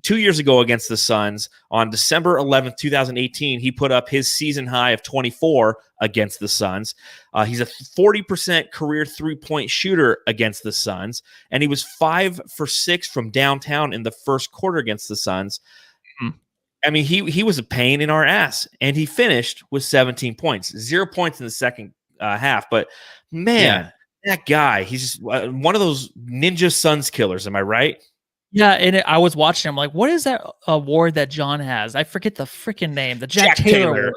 2 years ago against the Suns on December 11th, 2018, he put up his season high of 24 against the Suns. He's a 40% career three-point shooter against the Suns, and he was 5 for 6 from downtown in the first quarter against the Suns. I mean, he was a pain in our ass, and he finished with 17 points, 0 points in the second half. But man, That guy, he's one of those ninja Suns killers. Am I right? Yeah, and I was watching. I'm like, what is that award that John has? I forget the freaking name. The Jack Taylor Award.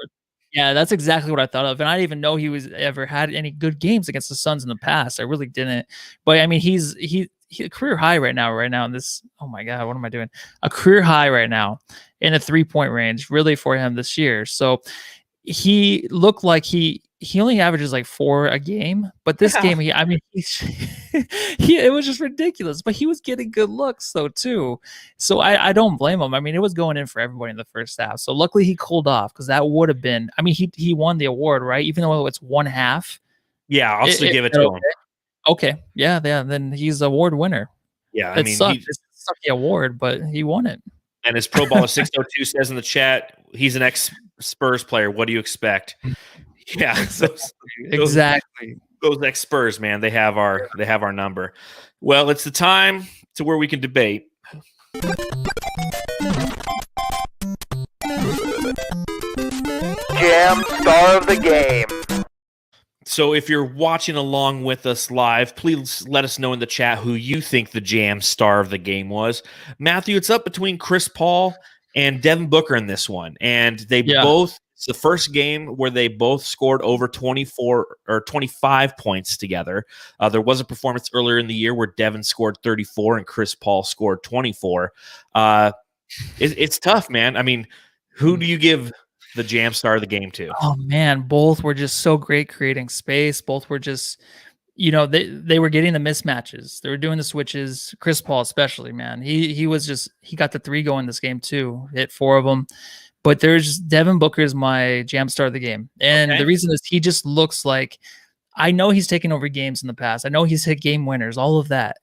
Yeah, that's exactly what I thought of, and I didn't even know he was ever had any good games against the Suns in the past. I really didn't. But I mean, he's a career high right now. In this, oh my god, what am I doing? A career high right now in the 3-point range, really for him this year. So he looked like he only averages like 4 a game, but this game he it was just ridiculous. But he was getting good looks though too, so I don't blame him. I mean, it was going in for everybody in the first half. So luckily he cooled off, because that would have been. I mean, he won the award, right? Even though it's one half. Yeah, I'll still give it to him. Okay, yeah. Then he's award winner. Yeah, it sucked. It sucked the award, but he won it. And as Pro Baller 602 says in the chat, he's an ex-Spurs player. What do you expect? Yeah, exactly. Those ex-Spurs, man, they have our number. Well, it's the time to where we can debate. Jam Star of the Game. So if you're watching along with us live, please let us know in the chat who you think the Jam Star of the Game was. Matthew, it's up between Chris Paul and Devin Booker in this one. And they both, it's the first game where they both scored over 24 or 25 points together. There was a performance earlier in the year where Devin scored 34 and Chris Paul scored 24. It's tough, man. I mean, who do you give the Jam Star of the Game to? Oh man, both were just so great creating space. Both were just, they were getting the mismatches. They were doing the switches. Chris Paul especially, man. He got the 3 going this game too. Hit 4 of them. But there's Devin Booker is my Jam Star of the Game. And the reason is he just looks like, I know he's taken over games in the past. I know he's hit game winners, all of that.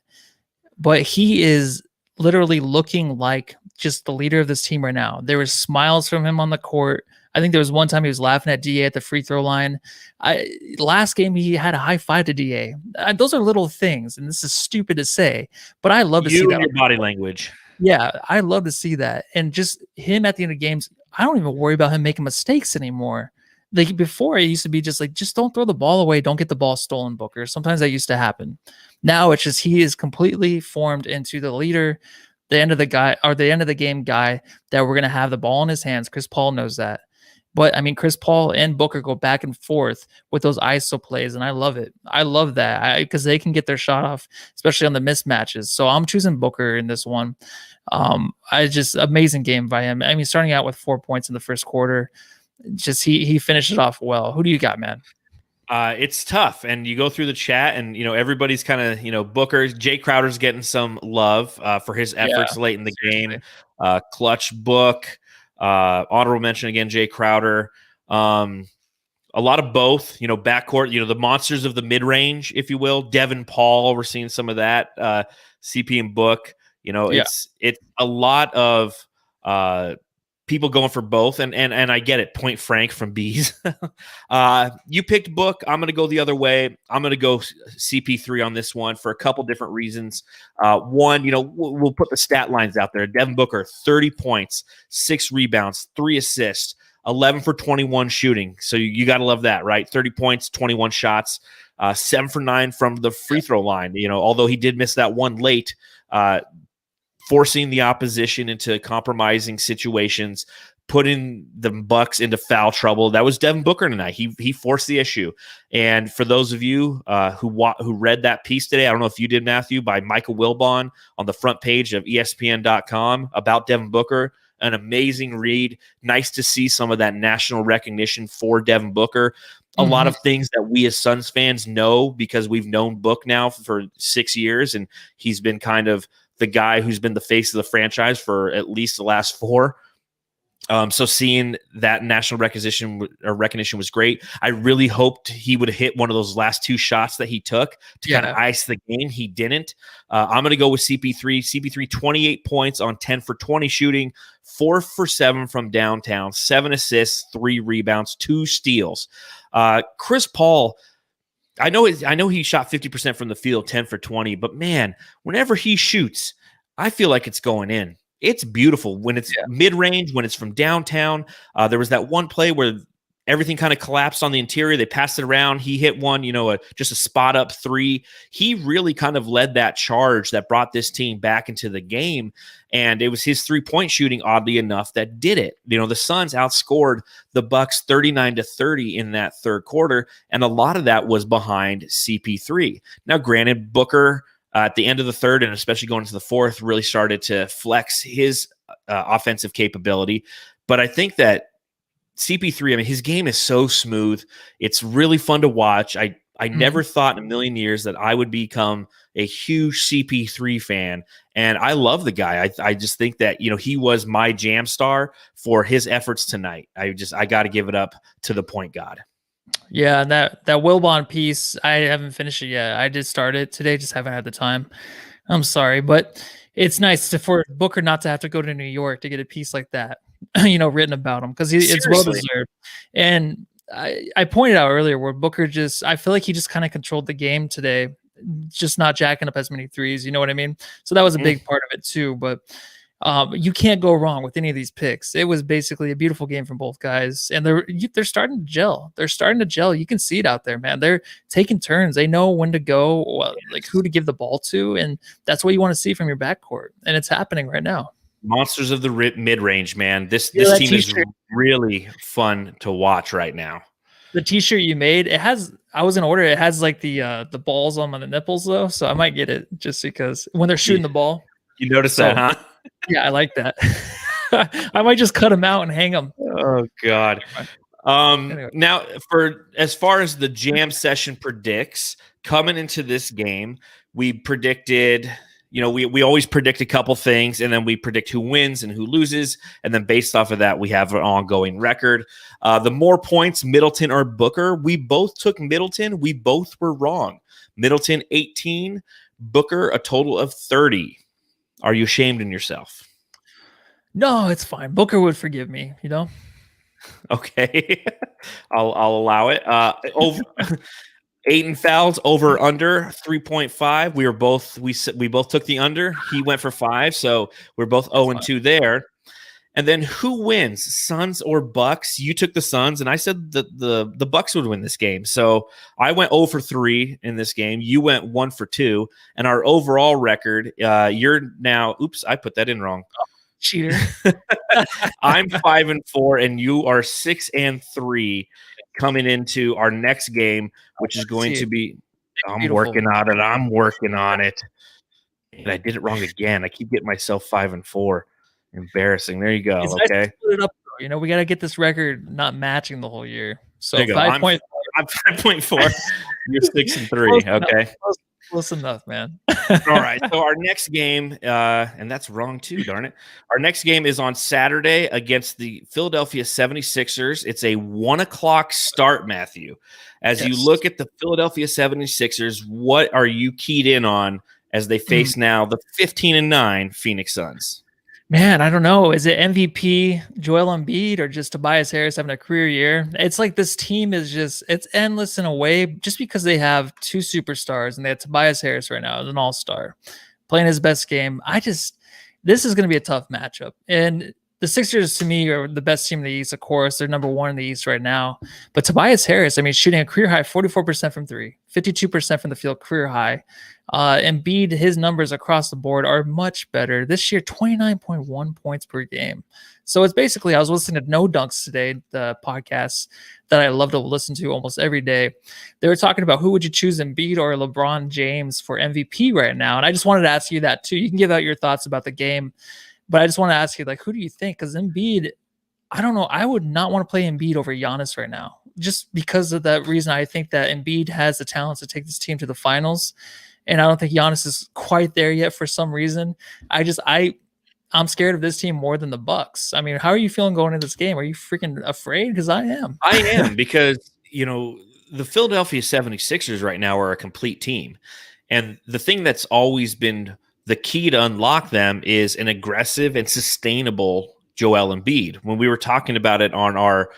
But he is literally looking like just the leader of this team right now. There was smiles from him on the court. I think there was one time he was laughing at DA at the free throw line. Last game, he had a high five to DA. Those are little things, and this is stupid to say, but I love to see that. Your body language. Yeah, I love to see that. And just him at the end of games, I don't even worry about him making mistakes anymore. Like before, it used to be just like, just don't throw the ball away. Don't get the ball stolen, Booker. Sometimes that used to happen. Now it's just he is completely formed into the leader, the end of the game guy that we're going to have the ball in his hands. Chris Paul knows that. But I mean, Chris Paul and Booker go back and forth with those ISO plays, and I love it. I love that because they can get their shot off, especially on the mismatches. So I'm choosing Booker in this one. Amazing game by him. I mean, starting out with 4 points in the first quarter, just he finished it off well. Who do you got, man? It's tough, and you go through the chat, and everybody's kind of Booker. Jay Crowder's getting some love for his efforts late in the game. Clutch Book. Honorable mention again, Jay Crowder. A lot of both, backcourt, the monsters of the mid-range, if you will. Devin Paul, we're seeing some of that. CP and Book, it's a lot of people going for both, and I get it. Point Frank from Bees. You picked Book. I'm going to go the other way. I'm going to go CP3 on this one for a couple different reasons. One, we'll put the stat lines out there. Devin Booker, 30 points, 6 rebounds, 3 assists, 11 for 21 shooting. So you got to love that, right? 30 points, 21 shots, 7 for 9 from the free throw line. Although he did miss that one late, forcing the opposition into compromising situations, putting the Bucks into foul trouble. That was Devin Booker tonight. He forced the issue. And for those of you who read that piece today, I don't know if you did, Matthew, by Michael Wilbon on the front page of ESPN.com about Devin Booker, an amazing read. Nice to see some of that national recognition for Devin Booker. A lot of things that we as Suns fans know because we've known Book now for 6 years, and he's been kind of the guy who's been the face of the franchise for at least the last 4. So seeing that national recognition was great. I really hoped he would hit one of those last 2 shots that he took to kind of ice the game. He didn't. I'm going to go with CP3. CP3, 28 points on 10 for 20 shooting, 4 for 7 from downtown, 7 assists, 3 rebounds, 2 steals. Chris Paul, I know he shot 50% from the field, 10 for 20, but man, whenever he shoots, I feel like it's going in. It's beautiful when it's mid-range, when it's from downtown. There was that one play where everything kind of collapsed on the interior. They passed it around. He hit one, just a spot up three. He really kind of led that charge that brought this team back into the game. And it was his 3-point shooting, oddly enough, that did it. The Suns outscored the Bucks 39-30 in that third quarter. And a lot of that was behind CP3. Now, granted, Booker at the end of the third, and especially going into the fourth, really started to flex his offensive capability. But I think that CP3, I mean, his game is so smooth. It's really fun to watch. I never thought in a million years that I would become a huge CP3 fan. And I love the guy. I just think that, he was my jam star for his efforts tonight. I got to give it up to the point god. Yeah, that Wilbon piece, I haven't finished it yet. I did start it today, just haven't had the time. I'm sorry, but it's nice for Booker not to have to go to New York to get a piece like that, written about him, because it's well deserved. And I pointed out earlier where Booker I feel like he just kind of controlled the game today, just not jacking up as many threes. You know what I mean? So that was a big part of it too. But you can't go wrong with any of these picks. It was basically a beautiful game from both guys, and they're starting to gel. They're starting to gel. You can see it out there, man. They're taking turns. They know when to go, like who to give the ball to, and that's what you want to see from your backcourt. And it's happening right now. Monsters of the mid-range, man. This team is really fun to watch right now. The t-shirt you made, I was in order. It has like the balls on the nipples though, so I might get it just because when they're shooting the ball. You notice that, huh? Yeah, I like that. I might just cut them out and hang them. Oh God. Anyway. Now, as far as the jam session predicts coming into this game, we predicted. We always predict a couple things, and then we predict who wins and who loses, and then based off of that, we have an ongoing record. The more points, Middleton or Booker. We both took Middleton. We both were wrong. Middleton 18, Booker a total of 30. Are you ashamed in yourself? No, it's fine. Booker would forgive me, Okay. I'll allow it. Over Ayton fouls over under 3.5. We both took the under. He went for 5, so we're both 0-2 there. And then who wins, Suns or Bucks? You took the Suns, and I said that the Bucks would win this game. So I went 0 for 3 in this game. You went 1 for 2, and our overall record, you're now. Oops, I put that in wrong. Cheater. I'm 5-4, and you are 6-3 coming into our next game, which is going to be. I'm working on it. And I did it wrong again. I keep getting myself 5-4. Embarrassing. There you go. It's okay. Nice to split it up, we got to get this record not matching the whole year. So 5.4. I'm 5.4. You're 6-3. Okay. Close enough, man. All right. So our next game, and that's wrong too, darn it. Our next game is on Saturday against the Philadelphia 76ers. It's a 1:00 start, Matthew. As you look at the Philadelphia 76ers, what are you keyed in on as they face now the 15-9 Phoenix Suns? Man, I don't know. Is it MVP Joel Embiid or just Tobias Harris having a career year? It's like this team is it's endless in a way just because they have 2 superstars, and they have Tobias Harris right now as an all-star playing his best game. This is going to be a tough matchup. And the Sixers, to me, are the best team in the East, of course. They're number 1 in the East right now. But Tobias Harris, shooting a career high 44% from 3, 52% from the field, career high. Embiid, his numbers across the board are much better. This year, 29.1 points per game. So it's basically, I was listening to No Dunks today, the podcast that I love to listen to almost every day. They were talking about who would you choose, Embiid or LeBron James for MVP right now. And I just wanted to ask you that too. You can give out your thoughts about the game, but I just want to ask you, who do you think? Because Embiid, I don't know. I would not want to play Embiid over Giannis right now, just because of that reason. I think that Embiid has the talent to take this team to the finals. And I don't think Giannis is quite there yet for some reason. I'm scared of this team more than the Bucks. How are you feeling going into this game? Are you freaking afraid? Because I am. I am, because, the Philadelphia 76ers right now are a complete team. And the thing that's always been the key to unlock them is an aggressive and sustainable Joel Embiid. When we were talking about it on our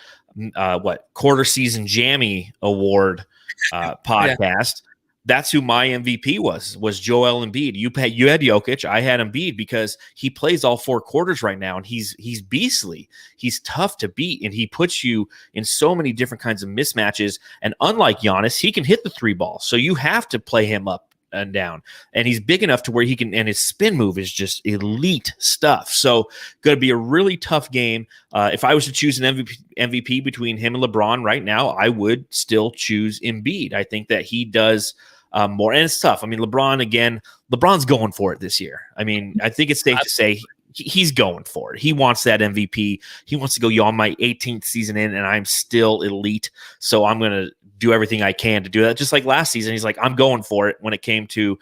quarter season Jammy Award podcast, that's who my MVP was Joel Embiid. You had Jokic, I had Embiid because he plays all 4 quarters right now, and he's beastly. He's tough to beat, and he puts you in so many different kinds of mismatches. And unlike Giannis, he can hit the 3 ball, so you have to play him up and down, and he's big enough to where he can, and his spin move is just elite stuff. So going to be a really tough game. If I was to choose an MVP between him and LeBron right now, I would still choose Embiid. I think that he does more, and it's tough. I mean, LeBron's going for it this year. I mean, I think it's safe to say he's going for it. He wants that MVP. He wants to go, on my 18th season in, and I'm still elite. So I'm going to do everything I can to do that. Just like last season, he's like, I'm going for it when it came to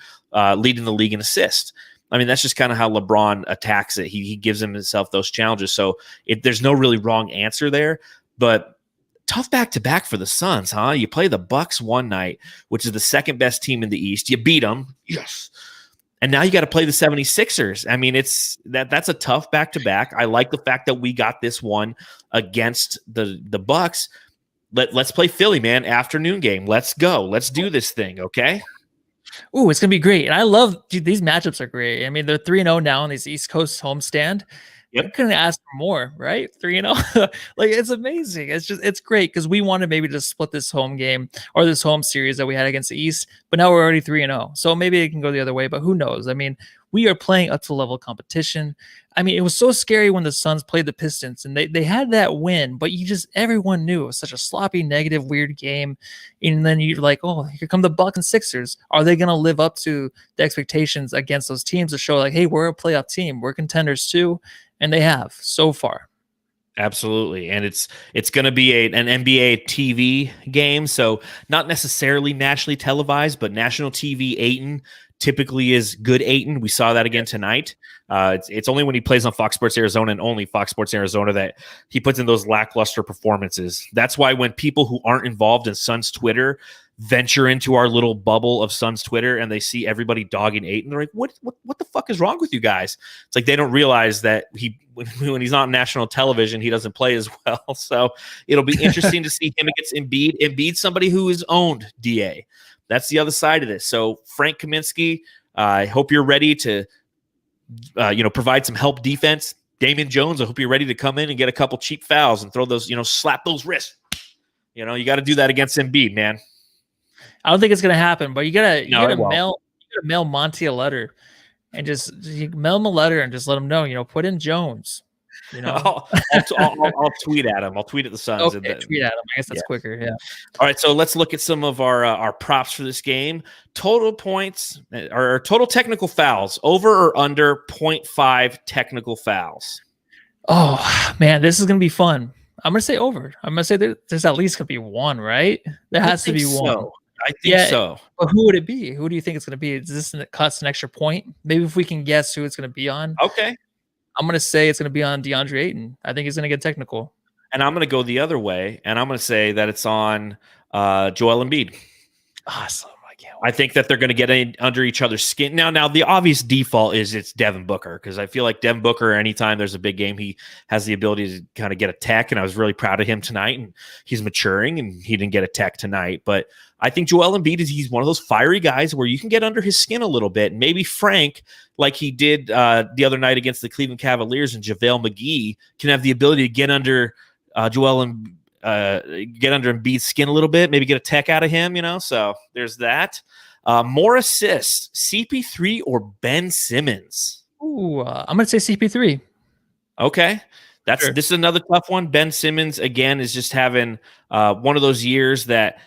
leading the league in assists. I mean, that's just kind of how LeBron attacks it. He gives himself those challenges. So there's no really wrong answer there, but tough back-to-back for the Suns, huh? You play the Bucks one night, which is the second best team in the East. You beat them. Yes. And now you got to play the 76ers. I mean, that's a tough back-to-back. I like the fact that we got this one against the Bucks. Let's play Philly, man. Afternoon game. Let's go. Let's do this thing, okay? Ooh, it's gonna be great. And I love these matchups are great. I mean, they're 3-0 now on these East Coast homestand. Yep. I couldn't ask for more, right? 3-0. Like, it's amazing. It's great because we wanted maybe to split this home game or this home series that we had against the East, but now we're already 3-0. So maybe it can go the other way, but who knows? I mean, we are playing up to level competition. I mean, it was so scary when the Suns played the Pistons and they had that win, but everyone knew it was such a sloppy, negative, weird game. And then you're like, oh, here come the Bucks and Sixers. Are they going to live up to the expectations against those teams to show like, hey, we're a playoff team. We're contenders too. And they have so far. Absolutely. And it's going to be an NBA TV game. So not necessarily nationally televised, but national TV. Ayton typically is good Ayton. We saw that again tonight. It's only when he plays on Fox Sports Arizona and only Fox Sports Arizona that he puts in those lackluster performances. That's why when people who aren't involved in Suns Twitter venture into our little bubble of Suns Twitter and they see everybody dogging Ayton, they're like, what the fuck is wrong with you guys? It's like they don't realize that when he's on national television, he doesn't play as well. So it'll be interesting to see him against Embiid. Embiid, somebody who is owned, DA. That's the other side of this. So Frank Kaminsky, I hope you're ready to provide some help defense. Damian Jones, I hope you're ready to come in and get a couple cheap fouls and throw those, slap those wrists. You got to do that against Embiid, man. I don't think it's gonna happen, but you gotta mail Monty a letter and just mail him a letter and just let him know, put in Jones. I'll tweet at him. I'll tweet at the Suns. Okay, tweet at him. I guess that's quicker. Yeah. All right, so let's look at some of our props for this game. Total points or total technical fouls, over or under 0.5 technical fouls. Oh man, this is gonna be fun. I'm gonna say over. I'm gonna say there's at least gonna be one, right? There has to be one. I think so. But who would it be? Who do you think it's going to be? Is this cost an extra point? Maybe if we can guess who it's going to be on. Okay. I'm going to say it's going to be on DeAndre Ayton. I think he's going to get technical. And I'm going to go the other way, and I'm going to say that it's on Joel Embiid. Awesome. I can't wait. I think that they're going to get under each other's skin. Now, the obvious default is it's Devin Booker, because I feel like Devin Booker, anytime there's a big game, he has the ability to kind of get a tech, and I was really proud of him tonight, and he's maturing, and he didn't get a tech tonight. But I think Joel Embiid he's one of those fiery guys where you can get under his skin a little bit. Maybe Frank, like he did the other night against the Cleveland Cavaliers, and JaVale McGee can have the ability to get under Joel and get under Embiid's skin a little bit, maybe get a tech out of him, So there's that. More assists, CP3 or Ben Simmons? Ooh, I'm going to say CP3. Okay. This is another tough one. Ben Simmons, again, is just having one of those years that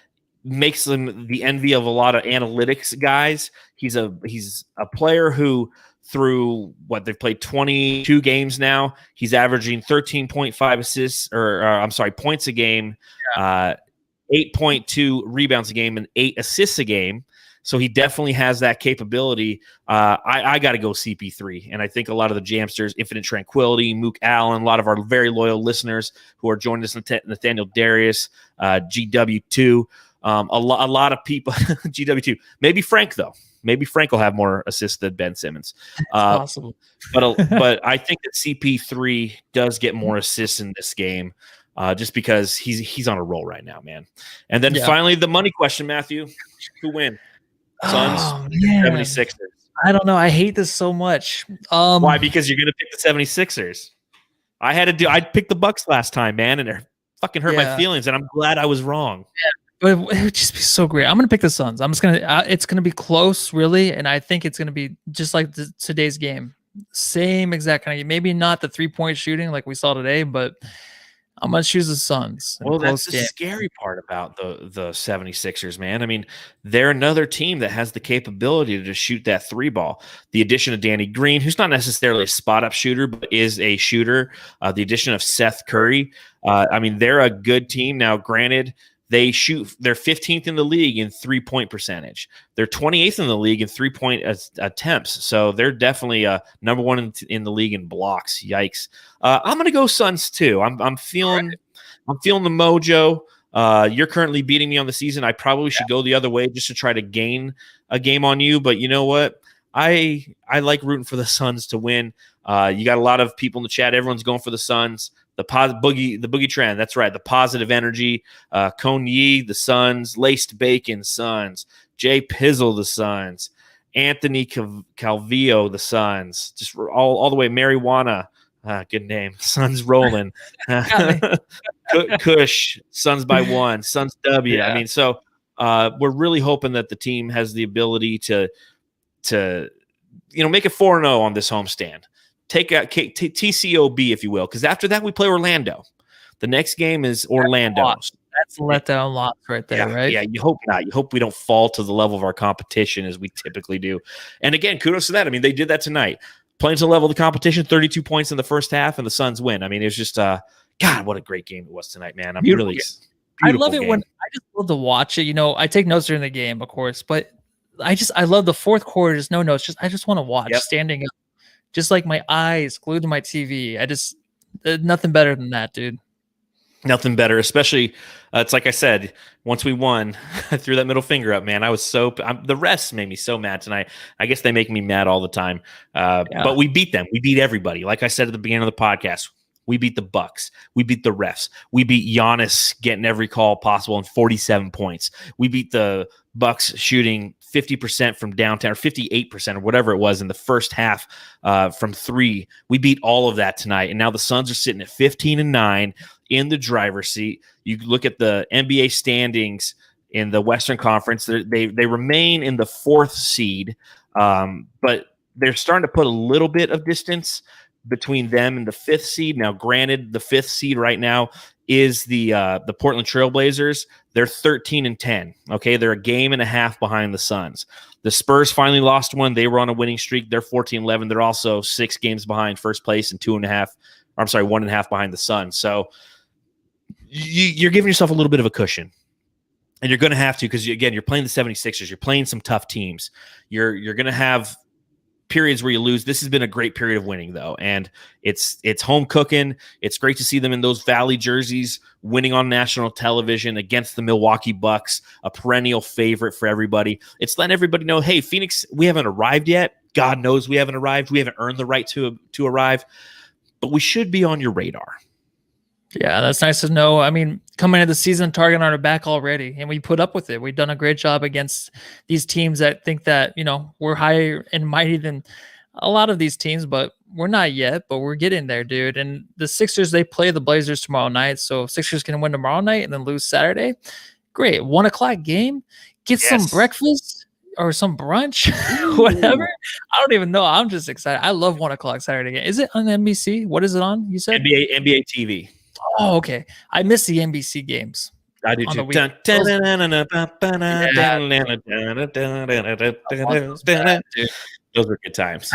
makes him the envy of a lot of analytics guys. He's a player who, through they've played 22 games now, he's averaging 13.5 assists points a game, 8.2 rebounds a game, and 8 assists a game. So he definitely has that capability. I got to go CP3. And I think a lot of the Jamsters, Infinite Tranquility, Mook Allen, a lot of our very loyal listeners who are joining us, Nathaniel Darius, GW2, a lot of people, GW2, maybe Frank, though. Maybe Frank will have more assists than Ben Simmons. Possible. But I think that CP3 does get more assists in this game, just because he's on a roll right now, man. And then finally, the money question, Matthew. Who win? Suns, Oh, man. 76ers. I don't know. I hate this so much. Why? Because you're going to pick the 76ers. I picked the Bucks last time, man, and it fucking hurt my feelings, and I'm glad I was wrong. But it would just be so great. I'm gonna pick the Suns. I'm just gonna. It's gonna be close, really, and I think it's gonna be just like today's game, same exact kind of game. Maybe not the 3-point shooting like we saw today, but I'm gonna choose the Suns. Well, that's the scary part about the 76ers, man. I mean, they're another team that has the capability to shoot that 3-ball. The addition of Danny Green, who's not necessarily a spot-up shooter, but is a shooter. The addition of Seth Curry. I mean, they're a good team. Now, granted, they're 15th in the league in 3-point percentage. They're 28th in the league in 3-point attempts. So they're definitely number one in the league in blocks. Yikes! I'm going to go Suns too. I'm feeling the mojo. You're currently beating me on the season. I probably should go the other way just to try to gain a game on you. But you know what? I like rooting for the Suns to win. You got a lot of people in the chat. Everyone's going for the Suns. The boogie trend. That's right. The positive energy. Cone Yee, the Suns. Laced Bacon, Suns. Jay Pizzle, the Suns. Anthony Calvillo, the Suns. Just all the way. Marijuana. Good name. Suns rolling. Kush. Suns by 1. Suns W. Yeah. I mean, so we're really hoping that the team has the ability to make it 4-0 on this homestand. Take out TCOB, if you will, because after that we play Orlando. The next game is Orlando. That's a letdown loss right there, right? Yeah, you hope not. You hope we don't fall to the level of our competition as we typically do. And again, kudos to that. I mean, they did that tonight. Playing to the level of the competition, 32 points in the first half, and the Suns win. I mean, it was just God, what a great game it was tonight, man. I love it when I just love to watch it. I take notes during the game, of course, but I love the fourth quarter. Just no notes. I just want to watch standing up. Just like my eyes glued to my TV. Nothing better than that, dude. Nothing better, especially it's like I said, once we won, I threw that middle finger up, man. I was the refs made me so mad tonight. I guess they make me mad all the time. But we beat them. We beat everybody. Like I said at the beginning of the podcast, we beat the Bucks. We beat the refs. We beat Giannis getting every call possible and 47 points. We beat the Bucks shooting 50% from downtown or 58% or whatever it was in the first half from 3. We beat all of that tonight. And now the Suns are sitting at 15-9 in the driver's seat. You look at the NBA standings in the Western Conference. They remain in the 4th seed, but they're starting to put a little bit of distance between them and the 5th seed. Now, granted, the 5th seed right now is the Portland Trailblazers. They're 13-10. Okay, they're a game and a half behind the Suns. The Spurs finally lost one. They were on a winning streak. They're 14-11. They're also 6 games behind first place and 1.5 behind the Suns. So you're giving yourself a little bit of a cushion. And you're going to have to because, again, you're playing the 76ers. You're playing some tough teams. You're going to have periods where you lose. This has been a great period of winning, though, and it's home cooking. It's great to see them in those Valley jerseys winning on national television against the Milwaukee Bucks, a perennial favorite for everybody. It's letting everybody know, hey, Phoenix, we haven't arrived yet. God knows we haven't arrived. We haven't earned the right to arrive, but we should be on your radar. Yeah, that's nice to know. I mean, coming into the season, target on our back already, and we put up with it. We've done a great job against these teams that think that, we're higher and mighty than a lot of these teams, but we're not yet, but we're getting there, dude. And the Sixers, they play the Blazers tomorrow night, so if Sixers can win tomorrow night and then lose Saturday, great. 1 o'clock game, get some breakfast or some brunch, whatever. I don't even know. I'm just excited. I love 1 o'clock Saturday game. Is it on NBC? What is it on? You said NBA TV. Oh, okay. I miss the NBC games. I do too. Those are good times.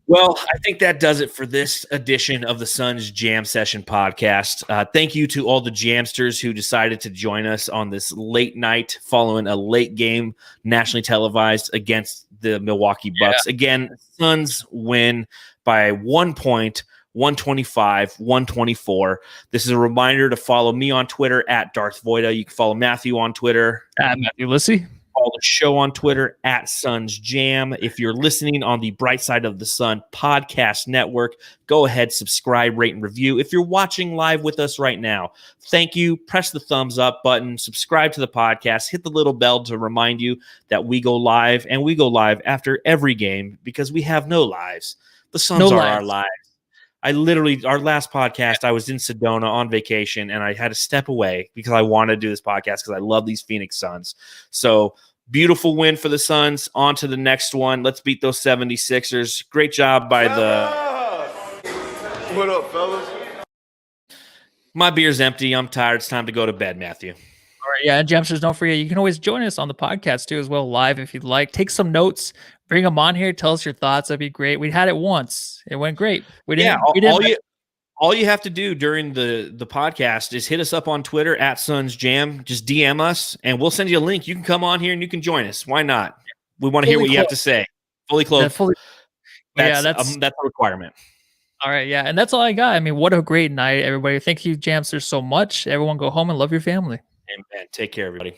Well, I think that does it for this edition of the Suns Jam Session podcast. Thank you to all the Jamsters who decided to join us on this late night following a late game nationally televised against the Milwaukee Bucks. Again, Suns win by 1 point. 125-124. This is a reminder to follow me on Twitter at Darth Voida. You can follow Matthew on Twitter at Matthew Lissy. Follow follow the show on Twitter at Suns Jam. If you're listening on the Bright Side of the Sun podcast network, go ahead, subscribe, rate, and review. If you're watching live with us right now, thank you. Press the thumbs up button, subscribe to the podcast, hit the little bell to remind you that we go live, and we go live after every game because we have no lives. The Suns are our lives. Our last podcast, I was in Sedona on vacation, and I had to step away because I wanted to do this podcast because I love these Phoenix Suns. So, beautiful win for the Suns. On to the next one. Let's beat those 76ers. Great job by What up, fellas? My beer's empty. I'm tired. It's time to go to bed, Matthew. All right, yeah, and Jamsters, don't forget, you can always join us on the podcast too as well, live if you'd like. Take some notes, bring them on here, tell us your thoughts. That'd be great. We had it once. It went great. All you have to do during the podcast is hit us up on Twitter at Suns Jam. Just DM us, and we'll send you a link. You can come on here and you can join us. Why not? We want to hear what you have to say. Fully clothed. That's a requirement. All right, yeah, and that's all I got. I mean, what a great night, everybody. Thank you, Jamsters, so much. Everyone go home and love your family. And take care, everybody.